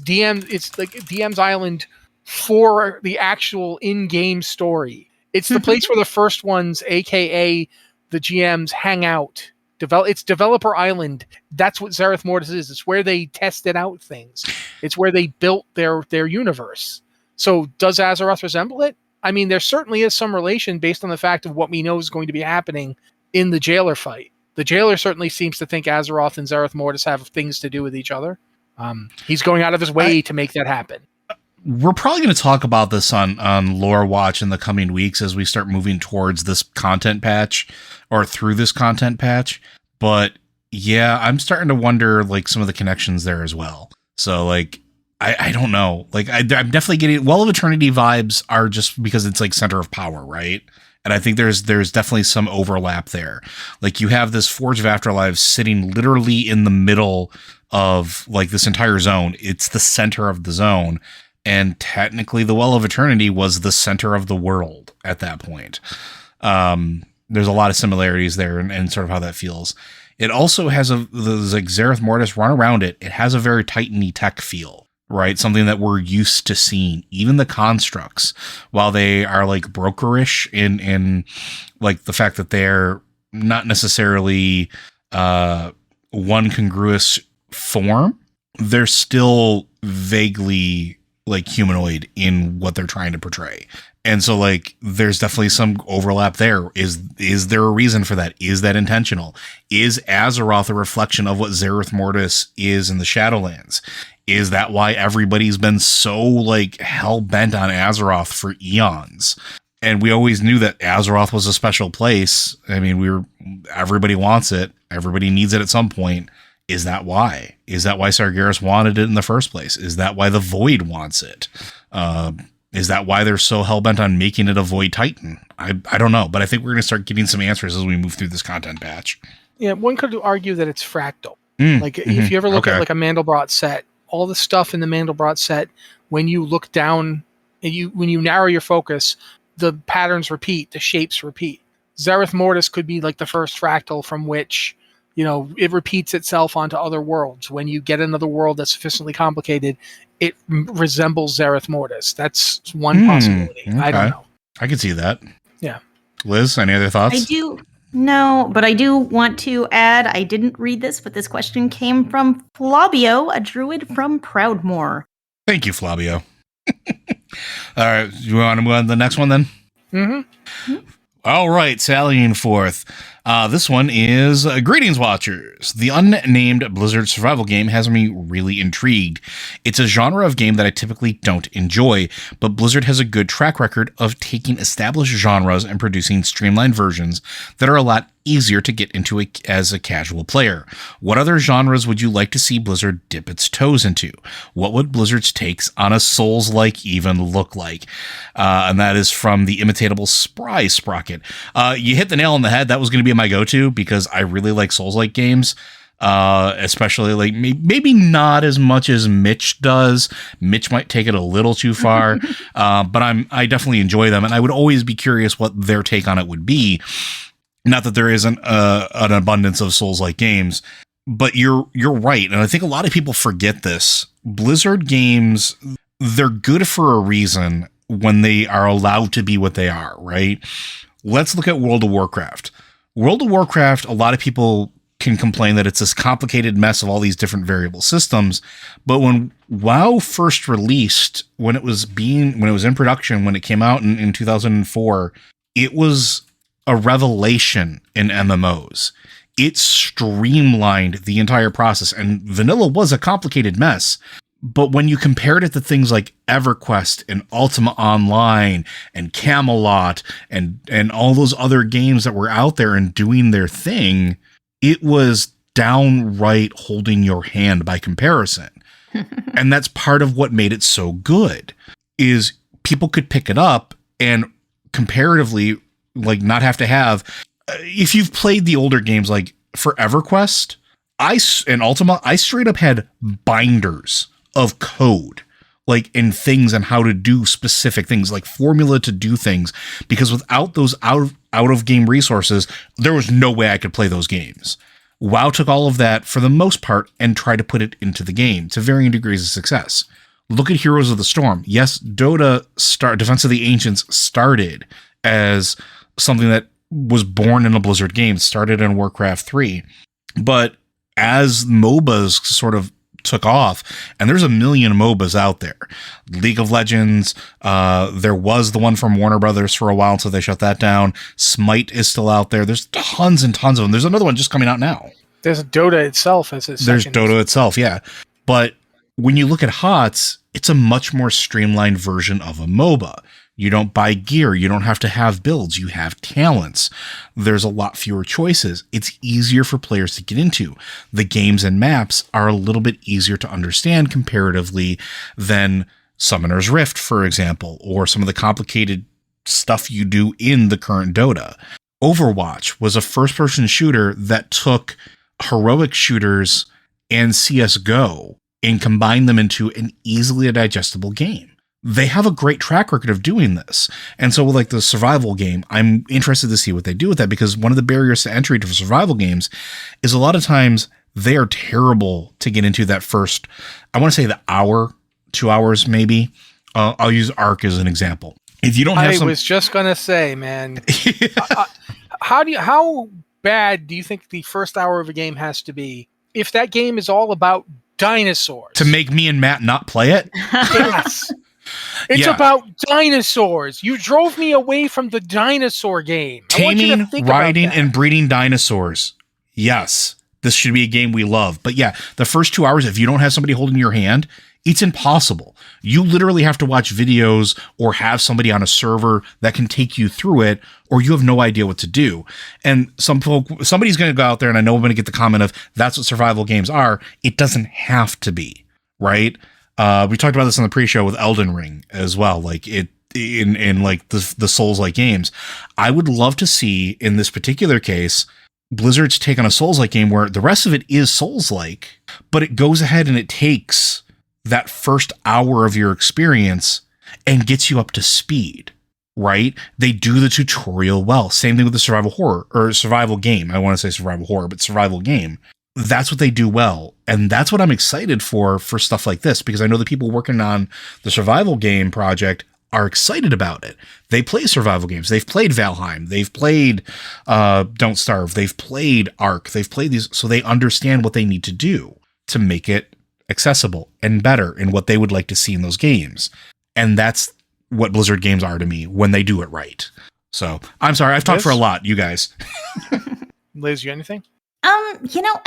like DM's Island for the actual in-game story. It's the place where the first ones, aka the GMs, hang out. It's Developer Island. That's what Zereth Mortis is. It's where they tested out things. It's where they built their universe. So does Azeroth resemble it? I mean, there certainly is some relation based on the fact of what we know is going to be happening in the Jailer fight. The Jailer certainly seems to think Azeroth and Zereth Mortis have things to do with each other. He's going out of his way to make that happen. We're probably going to talk about this on Lore Watch in the coming weeks as we start moving towards this content patch or through this content patch. But yeah, I'm starting to wonder like some of the connections there as well. So like, I don't know. Like I'm definitely getting Well of Eternity vibes are just because it's like center of power, right? And I think there's definitely some overlap there. Like you have this Forge of Afterlives sitting literally in the middle of like this entire zone. It's the center of the zone. And technically the Well of Eternity was the center of the world at that point. There's a lot of similarities there and sort of how that feels. It also has like Zereth Mortis run around it. It has a very Titan-y tech feel, right? Something that we're used to seeing. Even the constructs, while they are like brokerish in like the fact that they're not necessarily one congruous form, they're still vaguely like humanoid in what they're trying to portray. And so like there's definitely some overlap there. Is there a reason for that? Is that intentional? Is Azeroth a reflection of what Zereth Mortis is in the Shadowlands? Is that why everybody's been so like hell bent on Azeroth for eons? And we always knew that Azeroth was a special place. I mean, everybody wants it. Everybody needs it at some point. Is that why? Is that why Sargeras wanted it in the first place? Is that why the Void wants it? Is that why they're so hell-bent on making it a Void Titan? I don't know, but I think we're going to start getting some answers as we move through this content patch. Yeah, one could argue that it's fractal. If you ever look at like a Mandelbrot set, all the stuff in the Mandelbrot set, when you look down, and when you narrow your focus, the patterns repeat, the shapes repeat. Zereth Mortis could be like the first fractal from which, it repeats itself onto other worlds. When you get another world that's sufficiently complicated, it resembles Zereth Mortis. That's one possibility. Okay. I don't know. I can see that. Yeah. Liz, any other thoughts? I do. No, but I do want to add, I didn't read this, but this question came from Flabio, a druid from Proudmoore. Thank you, Flabio. All right. You want to move on to the next one then? Mm-hmm. All right, sallying forth. This one is Greetings, Watchers. The unnamed Blizzard survival game has me really intrigued. It's a genre of game that I typically don't enjoy, but Blizzard has a good track record of taking established genres and producing streamlined versions that are a lot easier to get into as a casual player. What other genres would you like to see Blizzard dip its toes into? What would Blizzard's takes on a Souls-like even look like? And that is from the imitatable Spry Sprocket. You hit the nail on the head. That was going to be my go-to because I really like Souls-like games. Especially like maybe not as much as Mitch does. Mitch might take it a little too far, but I definitely enjoy them, and I would always be curious what their take on it would be. Not that there isn't an abundance of Souls-like games, but you're right, and I think a lot of people forget this. Blizzard games, they're good for a reason when they are allowed to be what they are, right? Let's look at World of Warcraft. World of Warcraft, a lot of people can complain that it's this complicated mess of all these different variable systems, but when WoW first released, when it was in production, when it came out in 2004, it was a revelation in MMOs. It streamlined the entire process, and vanilla was a complicated mess. But when you compared it to things like EverQuest and Ultima Online and Camelot and all those other games that were out there and doing their thing, it was downright holding your hand by comparison. And that's part of what made it so good, is people could pick it up and comparatively like not have to have, if you've played the older games, like for EverQuest and Ultima, I straight up had binders of code, like in things and how to do specific things, like formula to do things, because without those out of game resources, there was no way I could play those games. WoW took all of that for the most part and tried to put it into the game to varying degrees of success. Look at Heroes of the Storm. Yes, Dota Defense of the Ancients started as something that was born in a Blizzard game, started in Warcraft 3. But as MOBAs sort of took off, and there's a million MOBAs out there. League of Legends, there was the one from Warner Brothers for a while until they shut that down. Smite is still out there. There's tons and tons of them. There's another one just coming out now. There's Dota itself as a There's Dota itself, yeah. But when you look at HOTS, it's a much more streamlined version of a MOBA. You don't buy gear. You don't have to have builds. You have talents. There's a lot fewer choices. It's easier for players to get into. The games and maps are a little bit easier to understand comparatively than Summoner's Rift, for example, or some of the complicated stuff you do in the current Dota. Overwatch was a first-person shooter that took heroic shooters and CSGO and combined them into an easily digestible game. They have a great track record of doing this. And so with like the survival game, I'm interested to see what they do with that, because one of the barriers to entry to survival games is a lot of times they are terrible to get into that first, I want to say the hour, 2 hours maybe. I'll use Ark as an example. If you don't have I was just going to say, man, how bad do you think the first hour of a game has to be if that game is all about dinosaurs. To make me and Matt not play it? Yes. It's about dinosaurs. You drove me away from the dinosaur game. Taming, riding, and breeding dinosaurs. Yes. This should be a game we love. But yeah, the first 2 hours, if you don't have somebody holding your hand, it's impossible. You literally have to watch videos or have somebody on a server that can take you through it, or you have no idea what to do. And somebody's going to go out there, and I know I'm going to get the comment of, that's what survival games are. It doesn't have to be, right? We talked about this on the pre-show with Elden Ring as well. Like in like the Souls-like games. I would love to see, in this particular case, Blizzard's take on a Souls-like game where the rest of it is Souls-like, but it goes ahead and it takes that first hour of your experience and gets you up to speed, right? They do the tutorial well. Same thing with the survival horror or survival game. I want to say survival horror, but survival game. That's what they do well. And that's what I'm excited for stuff like this, because I know the people working on the survival game project are excited about it. They play survival games. They've played Valheim. They've played Don't Starve. They've played Ark. They've played these, so they understand what they need to do to make it accessible and better in what they would like to see in those games. And that's what Blizzard games are to me when they do it right. So I'm sorry, I've talked for a lot, you guys. Liz, you anything?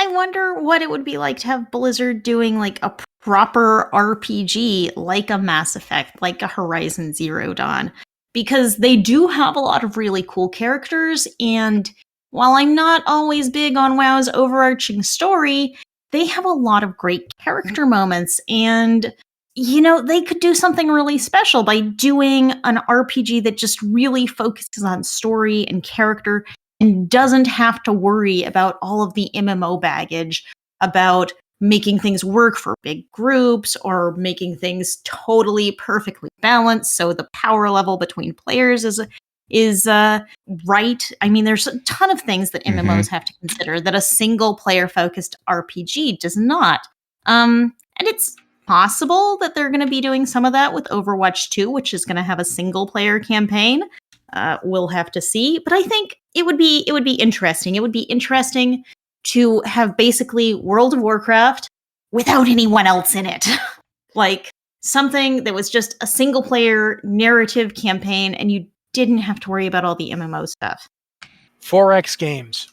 I wonder what it would be like to have Blizzard doing like a proper RPG, like a Mass Effect, like a Horizon Zero Dawn, because they do have a lot of really cool characters. And while I'm not always big on WoW's overarching story, they have a lot of great character moments. And, they could do something really special by doing an RPG that just really focuses on story and character and doesn't have to worry about all of the MMO baggage, about making things work for big groups or making things totally perfectly balanced so the power level between players is right. I mean, there's a ton of things that MMOs have to consider that a single player focused RPG does not. And it's possible that they're going to be doing some of that with Overwatch 2, which is going to have a single player campaign. We'll have to see, but I think it would be interesting. It would be interesting to have basically World of Warcraft without anyone else in it. Like something that was just a single player narrative campaign and you didn't have to worry about all the MMO stuff. 4X games.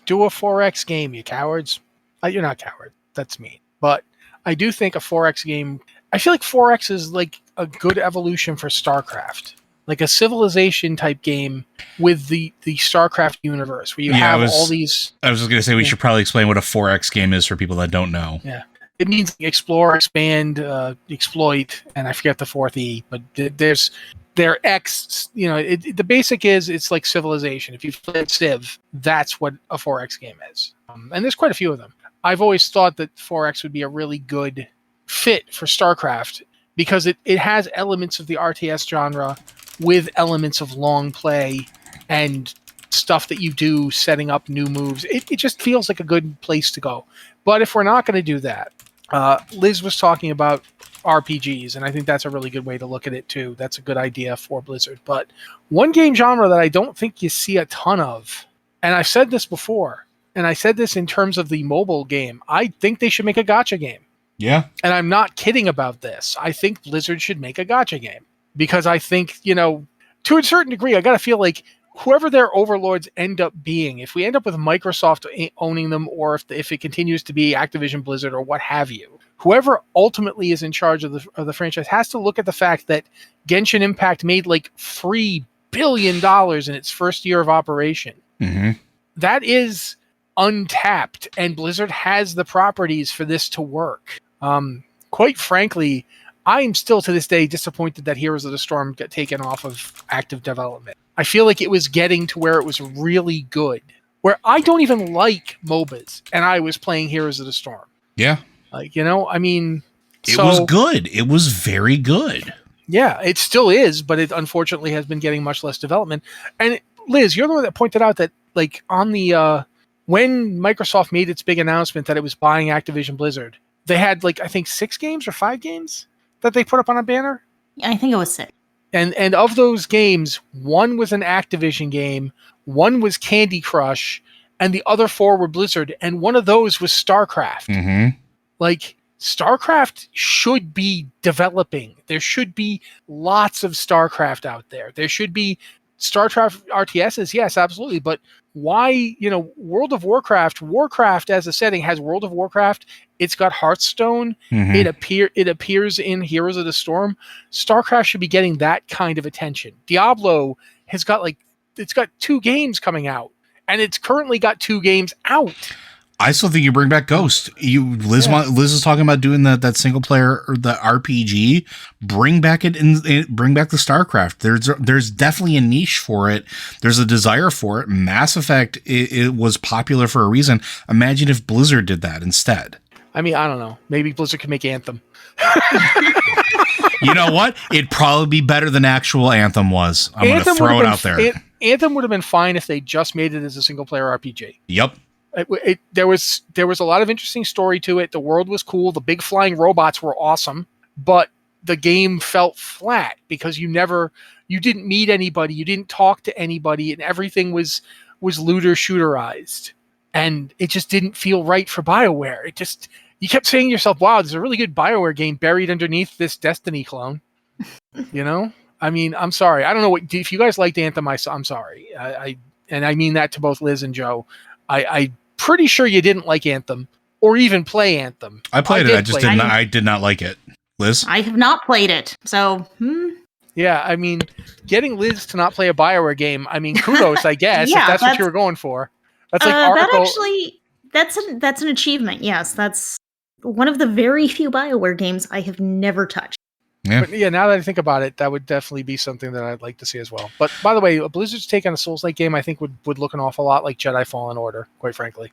Do a 4X game, you cowards. You're not cowards. That's me. But I do think a 4X game, I feel like 4X is like a good evolution for StarCraft. Like a Civilization type game with the StarCraft universe where you have all these... I was just going to say, we should probably explain what a 4X game is for people that don't know. Yeah. It means explore, expand, exploit, and I forget the fourth E, but they're X, the basic is it's like Civilization. If you've played Civ, that's what a 4X game is. And there's quite a few of them. I've always thought that 4X would be a really good fit for StarCraft because it has elements of the RTS genre with elements of long play and stuff that you do setting up new moves. It just feels like a good place to go. But if we're not going to do that, Liz was talking about RPGs, and I think that's a really good way to look at it too. That's a good idea for Blizzard. But one game genre that I don't think you see a ton of, and I've said this before, and I said this in terms of the mobile game, I think they should make a gacha game. Yeah. And I'm not kidding about this. I think Blizzard should make a gacha game. Because I think, to a certain degree, I got to feel like whoever their overlords end up being, if we end up with Microsoft owning them, or if it continues to be Activision Blizzard or what have you, whoever ultimately is in charge of the franchise has to look at the fact that Genshin Impact made like $3 billion in its first year of operation. Mm-hmm. That is untapped, and Blizzard has the properties for this to work. Quite frankly, I'm still to this day disappointed that Heroes of the Storm got taken off of active development. I feel like it was getting to where it was really good, where I don't even like MOBAs, and I was playing Heroes of the Storm. Yeah. Like, it was good. It was very good. Yeah, it still is, but it unfortunately has been getting much less development. And Liz, you're the one that pointed out that, like, on the, when Microsoft made its big announcement that it was buying Activision Blizzard, they had, like, I think 6 games or 5 games that they put up on a banner? I think it was 6. And of those games, one was an Activision game, one was Candy Crush, and the other 4 were Blizzard, and one of those was StarCraft. Mm-hmm. Like, StarCraft should be developing. There should be lots of StarCraft out there. There should be StarCraft RTSs, yes, absolutely. But why, World of Warcraft as a setting has World of Warcraft. It's got Hearthstone. Mm-hmm. It appears in Heroes of the Storm. StarCraft should be getting that kind of attention. Diablo has got it's got 2 games coming out, and it's currently got 2 games out. I still think you bring back Ghost. Liz is talking about doing that single player or the RPG. Bring back bring back the StarCraft. There's definitely a niche for it. There's a desire for it. Mass Effect it was popular for a reason. Imagine if Blizzard did that instead. I mean, I don't know. Maybe Blizzard could make Anthem. You know what? It'd probably be better than actual Anthem was. I'm going to throw it out there. Anthem would have been fine if they just made it as a single player RPG. Yep. There was a lot of interesting story to it. The world was cool. The big flying robots were awesome, but the game felt flat because you didn't meet anybody, you didn't talk to anybody, and everything was looter shooterized, and it just didn't feel right for BioWare. You kept saying to yourself, "Wow, there's a really good BioWare game buried underneath this Destiny clone." I mean, I'm sorry. I don't know if you guys liked Anthem. I'm sorry. And I mean that to both Liz and Joe. I'm pretty sure you didn't like Anthem or even play Anthem. I played it. I did not like it. Liz? I have not played it. So, Yeah, I mean, getting Liz to not play a BioWare game, I mean, kudos, I guess, Yeah, if that's what you were going for. That's like that's an achievement. Yes, that's one of the very few BioWare games I have never touched. Yeah. But yeah, now that I think about it, that would definitely be something that I'd like to see as well. But by the way, Blizzard's take on a Souls-like game, I think would look an awful lot like Jedi Fallen Order, quite frankly.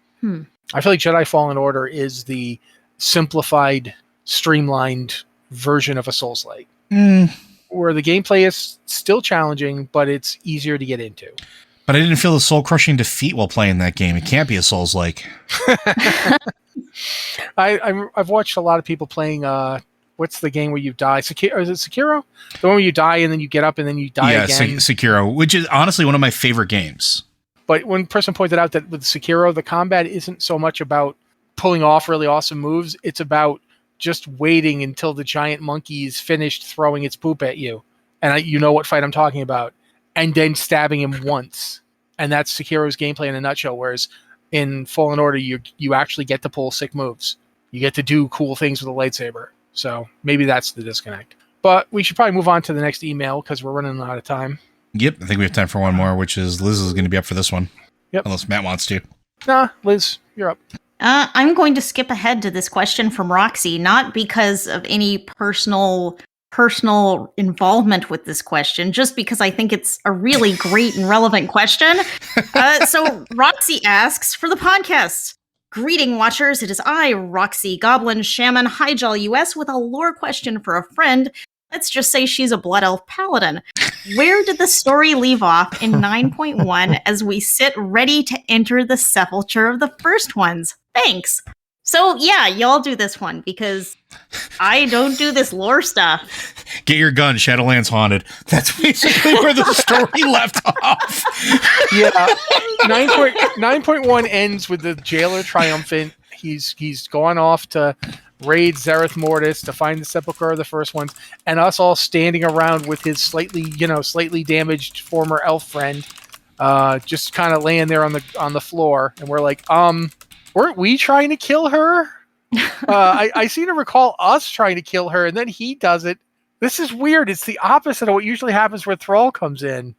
I feel like Jedi Fallen Order is the simplified, streamlined version of a Souls-like. Where the gameplay is still challenging, but it's easier to get into. But I didn't feel the soul-crushing defeat while playing that game. It can't be a Souls-like. I've watched a lot of people playing... what's the game where you die? Is it Sekiro? The one where you die and then you get up and then you die again? Yeah, Sekiro, which is honestly one of my favorite games. But one person pointed out that with Sekiro, the combat isn't so much about pulling off really awesome moves. It's about just waiting until the giant monkey is finished throwing its poop at you. And you know what fight I'm talking about. And then stabbing him once. And that's Sekiro's gameplay in a nutshell. Whereas in Fallen Order, you actually get to pull sick moves. You get to do cool things with a lightsaber. So maybe that's the disconnect. But we should probably move on to the next email because we're running out of time. Yep, I think we have time for one more, which is Liz is going to be up for this one. Yep. Unless Matt wants to. Nah, Liz, you're up. I'm going to skip ahead to this question from Roxy, not because of any personal involvement with this question, just because I think it's a really great and relevant question. So Roxy asks, for the podcast, greeting watchers, it is I, Roxy Goblin Shaman Highjal US, with a lore question for a friend. Let's just say she's a Blood Elf Paladin. Where did the story leave off in 9.1 as we sit ready to enter the sepulture of the first ones? Thanks. So yeah, y'all do this one because I don't do this lore stuff. Get your gun, Shadowlands Haunted. That's basically where the story left off. Yeah. 9.1 ends with the jailer triumphant. He's gone off to raid Zereth Mortis to find the sepulcher of the first ones, and us all standing around with his slightly damaged former elf friend, just kind of laying there on the floor, and we're like, weren't we trying to kill her? I seem to recall us trying to kill her, and then he does it. This is weird. It's the opposite of what usually happens where Thrall comes in.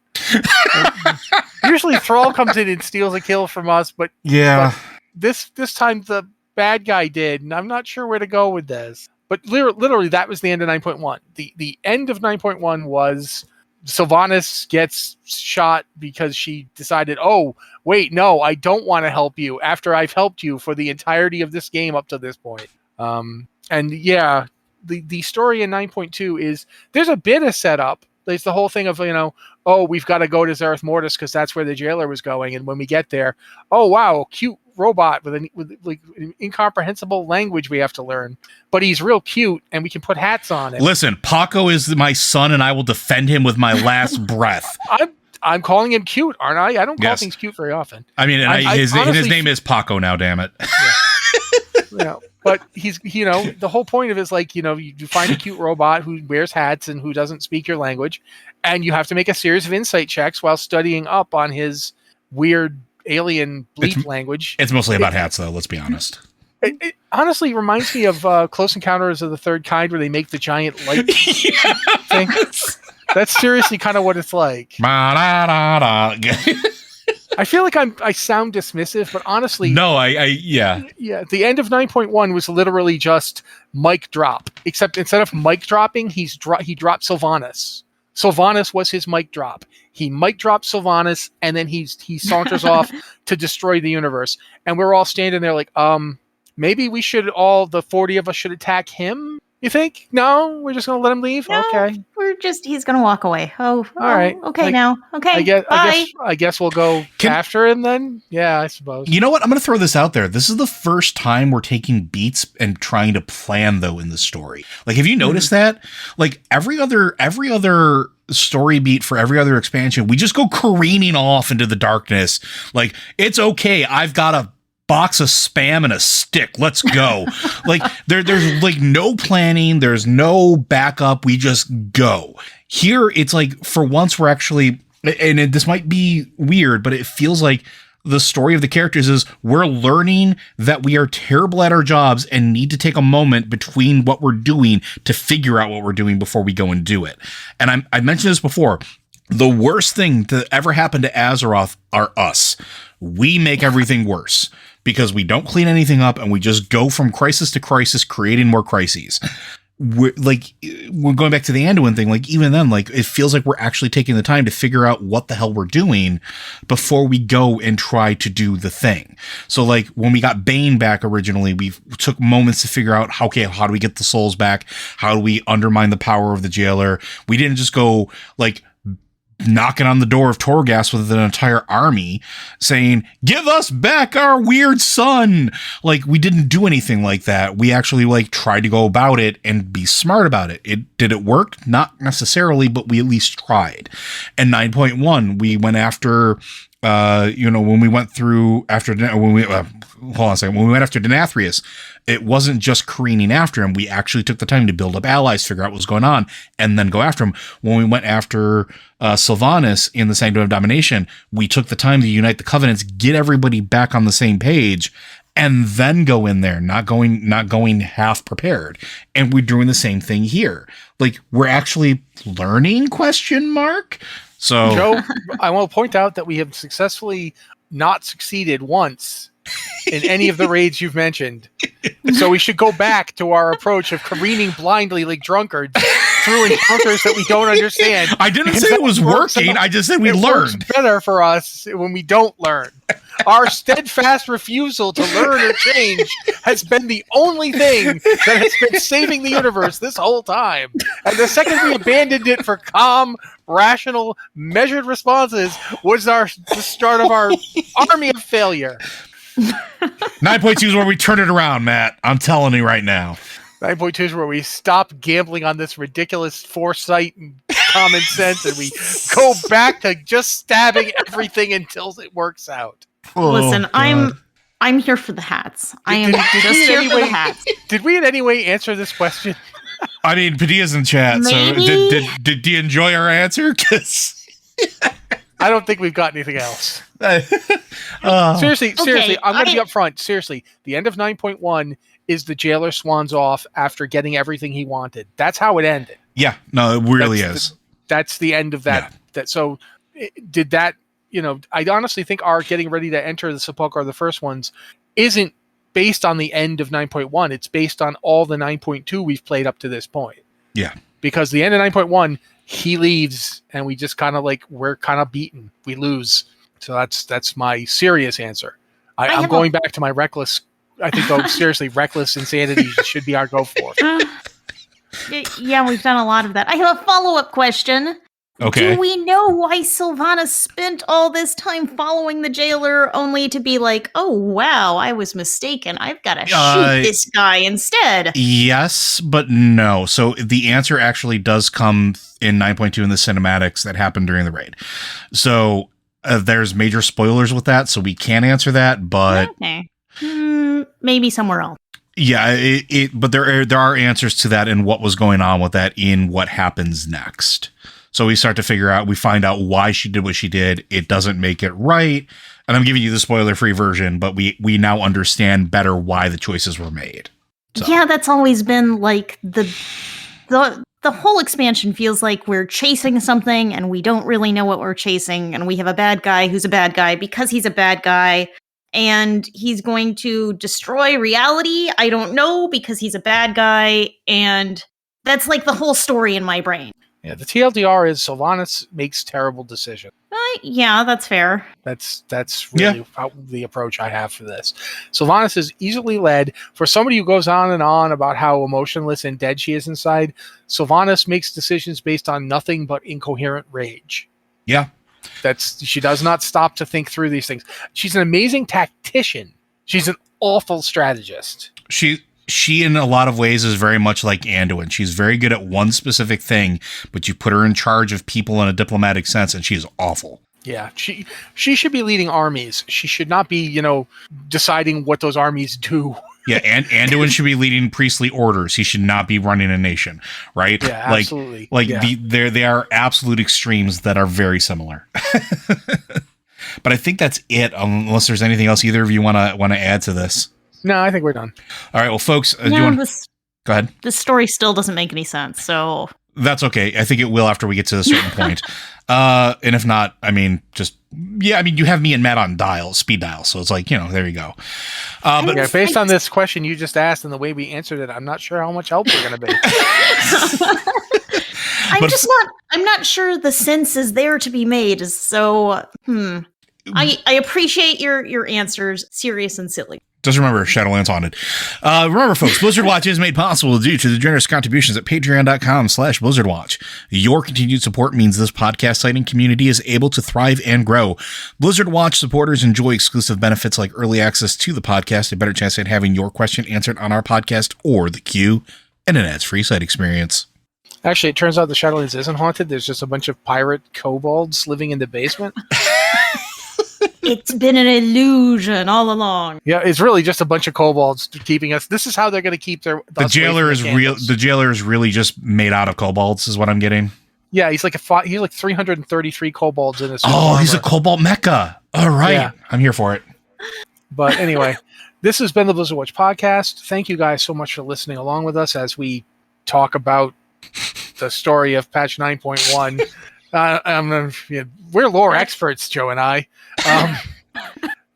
Usually Thrall comes in and steals a kill from us, but yeah, but this time the bad guy did, and I'm not sure where to go with this. But literally, that was the end of 9.1. The end of 9.1 was Sylvanas gets shot because she decided, oh, wait, no, I don't want to help you after I've helped you for the entirety of this game up to this point. And yeah, the story in 9.2 is there's a bit of setup. There's the whole thing of, oh, we've got to go to Zereth Mortis because that's where the jailer was going. And when we get there, oh, wow, cute robot with an incomprehensible language we have to learn. But he's real cute, and we can put hats on him. Listen, Paco is my son, and I will defend him with my last breath. I'm calling him cute, aren't I? I don't call Yes. things cute very often. I mean, and his honestly name is Paco now, damn it. But he's, the whole point of it is like, you find a cute robot who wears hats and who doesn't speak your language, and you have to make a series of insight checks while studying up on his weird alien bleep language. It's mostly about hats, though, let's be honest. It honestly reminds me of Close Encounters of the Third Kind, where they make the giant light thing. That's seriously kind of what it's like. I feel like I sound dismissive, but honestly, no, yeah. The end of 9.1 was literally just mic drop, except instead of mic dropping, he dropped Sylvanas. Sylvanas was his mic drop. He mic dropped Sylvanas, and then he saunters off to destroy the universe. And we're all standing there like, maybe we should the 40 of us should attack him. You think? No, we're just gonna let him leave. No, okay, he's gonna walk away. All right. Okay, now. Okay. I guess we'll go after him then. Yeah, I suppose. You know what? I'm gonna throw this out there. This is the first time we're taking beats and trying to plan though in the story. Like, have you noticed that? Like every other story beat for every other expansion, we just go careening off into the darkness. Like, it's okay. I've got a box of Spam and a stick. Let's go. Like there's like no planning. There's no backup. We just go. Here, it's like for once we're actually, and this might be weird, but it feels like the story of the characters is we're learning that we are terrible at our jobs and need to take a moment between what we're doing to figure out what we're doing before we go and do it. And I mentioned this before. The worst thing to ever happen to Azeroth are us. We make everything worse because we don't clean anything up and we just go from crisis to crisis, creating more crises. We're going back to the Anduin thing. Like, even then, like, it feels like we're actually taking the time to figure out what the hell we're doing before we go and try to do the thing. So, like, when we got Bane back originally, we took moments to figure out, how do we get the souls back? How do we undermine the power of the jailer? We didn't just go, like, knocking on the door of Torghast with an entire army saying, give us back our weird son. Like, we didn't do anything like that. We actually like tried to go about it and be smart about it. Did it work? Not necessarily, but we at least tried. And 9.1, we went after, when we went through after, when we went after Denathrius, it wasn't just careening after him. We actually took the time to build up allies, figure out what was going on, and then go after him. When we went after Sylvanas in the Sanctum of Domination, we took the time to unite the Covenants, get everybody back on the same page, and then go in there, not going half prepared. And we're doing the same thing here. Like, we're actually learning, ? So, Joe, I want to point out that we have successfully not succeeded once in any of the raids you've mentioned. So we should go back to our approach of careening blindly like drunkards through encounters that we don't understand. I didn't say it was working. I just said we learned. Works better for us when we don't learn. Our steadfast refusal to learn or change has been the only thing that has been saving the universe this whole time. And the second we abandoned it for calm, rational, measured responses was the start of our army of failure. 9.2 is where we turn it around, Matt. I'm telling you right now. 9.2 is where we stop gambling on this ridiculous foresight and common sense, and we go back to just stabbing everything until it works out. Listen, God. I'm here for the hats. I am just here for the hats. Did we in any way answer this question? I mean, Padilla's in chat, Maybe. So did you enjoy our answer? Because I don't think we've got anything else. Seriously, I'm going to be upfront. Seriously, the end of 9.1 is the jailer swans off after getting everything he wanted. That's how it ended. Yeah, no, it really is. That's the end of that. Yeah. So did that, I honestly think our getting ready to enter the Sepulchre, the first ones, isn't based on the end of 9.1. It's based on all the 9.2 we've played up to this point. Yeah. Because the end of 9.1, he leaves and we just kind of we're kind of beaten. We lose. So that's my serious answer. I'm going back to my reckless. I think, though, seriously, reckless insanity should be our go for. Yeah, we've done a lot of that. I have a follow-up question. Okay. Do we know why Sylvanas spent all this time following the jailer only to be like, oh, wow, I was mistaken. I've got to shoot this guy instead? Yes, but no. So the answer actually does come in 9.2 in the cinematics that happened during the raid. So there's major spoilers with that, so we can't answer that, but... Okay. Maybe somewhere else. Yeah, but there are answers to that and what was going on with that in what happens next. So we find out why she did what she did. It doesn't make it right. And I'm giving you the spoiler-free version, but we now understand better why the choices were made. So. Yeah, that's always been like the whole expansion feels like we're chasing something and we don't really know what we're chasing, and we have a bad guy who's a bad guy because he's a bad guy, and he's going to destroy reality. I don't know, because he's a bad guy, and that's like the whole story in my brain. Yeah, the TLDR is Sylvanas makes terrible decisions. Yeah, that's fair. That's really the approach I have for this. Sylvanas is easily led. For somebody who goes on and on about how emotionless and dead she is inside, Sylvanas makes decisions based on nothing but incoherent rage. Yeah. She does not stop to think through these things. She's an amazing tactician. She's an awful strategist. She in a lot of ways is very much like Anduin. She's very good at one specific thing, but you put her in charge of people in a diplomatic sense, and she is awful. Yeah, she should be leading armies. She should not be, deciding what those armies do. Yeah, and Anduin should be leading priestly orders. He should not be running a nation, right? Yeah, absolutely. They are absolute extremes that are very similar. But I think that's it, unless there's anything else either of you want to add to this. No, I think we're done. All right, well, folks, go ahead. This story still doesn't make any sense, so... That's okay. I think it will after we get to a certain point. And if not, you have me and Matt on speed dial. So it's like, there you go. But based on this question you just asked and the way we answered it, I'm not sure how much help we're going to be. I'm not sure the sense is there to be made. So, I appreciate your answers, serious and silly. Just remember, Shadowlands Haunted. Remember, folks, Blizzard Watch is made possible due to the generous contributions at patreon.com/BlizzardWatch. Your continued support means this podcast site and community is able to thrive and grow. Blizzard Watch supporters enjoy exclusive benefits like early access to the podcast, a better chance at having your question answered on our podcast or the queue, and an ads-free site experience. Actually, it turns out the Shadowlands isn't haunted. There's just a bunch of pirate kobolds living in the basement. It's been an illusion all along. Yeah, it's really just a bunch of kobolds keeping us. This is how they're going to keep the jailer is real. The jailer is really just made out of kobolds, is what I'm getting. Yeah, he's like 333 kobolds in his. Oh, he's a kobold mecha. All right, yeah. I'm here for it. But anyway, this has been the Blizzard Watch podcast. Thank you guys so much for listening along with us as we talk about the story of patch 9.1. We're lore experts, Joe and I.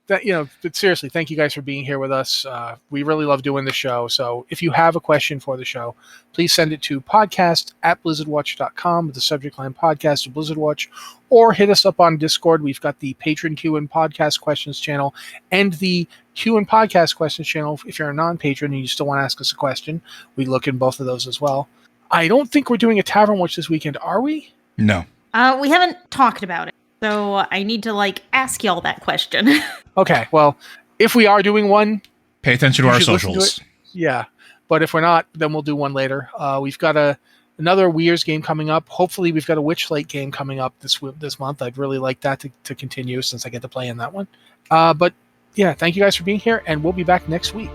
But seriously, thank you guys for being here with us. We really love doing the show. So if you have a question for the show, please send it to podcast@blizzardwatch.com with the subject line podcast or Blizzard Watch, or hit us up on Discord. We've got the patron Q and podcast questions channel and the Q and podcast questions channel. If you're a non-patron and you still want to ask us a question, we look in both of those as well. I don't think we're doing a Tavern Watch this weekend, are we? No. We haven't talked about it, so I need to ask y'all that question. Okay, well, if we are doing one, pay attention to our socials. Yeah, but if we're not, then we'll do one later. We've got another Weirs game coming up. Hopefully, we've got a Witchlight game coming up this month. I'd really like that to continue since I get to play in that one. But yeah, thank you guys for being here, and we'll be back next week.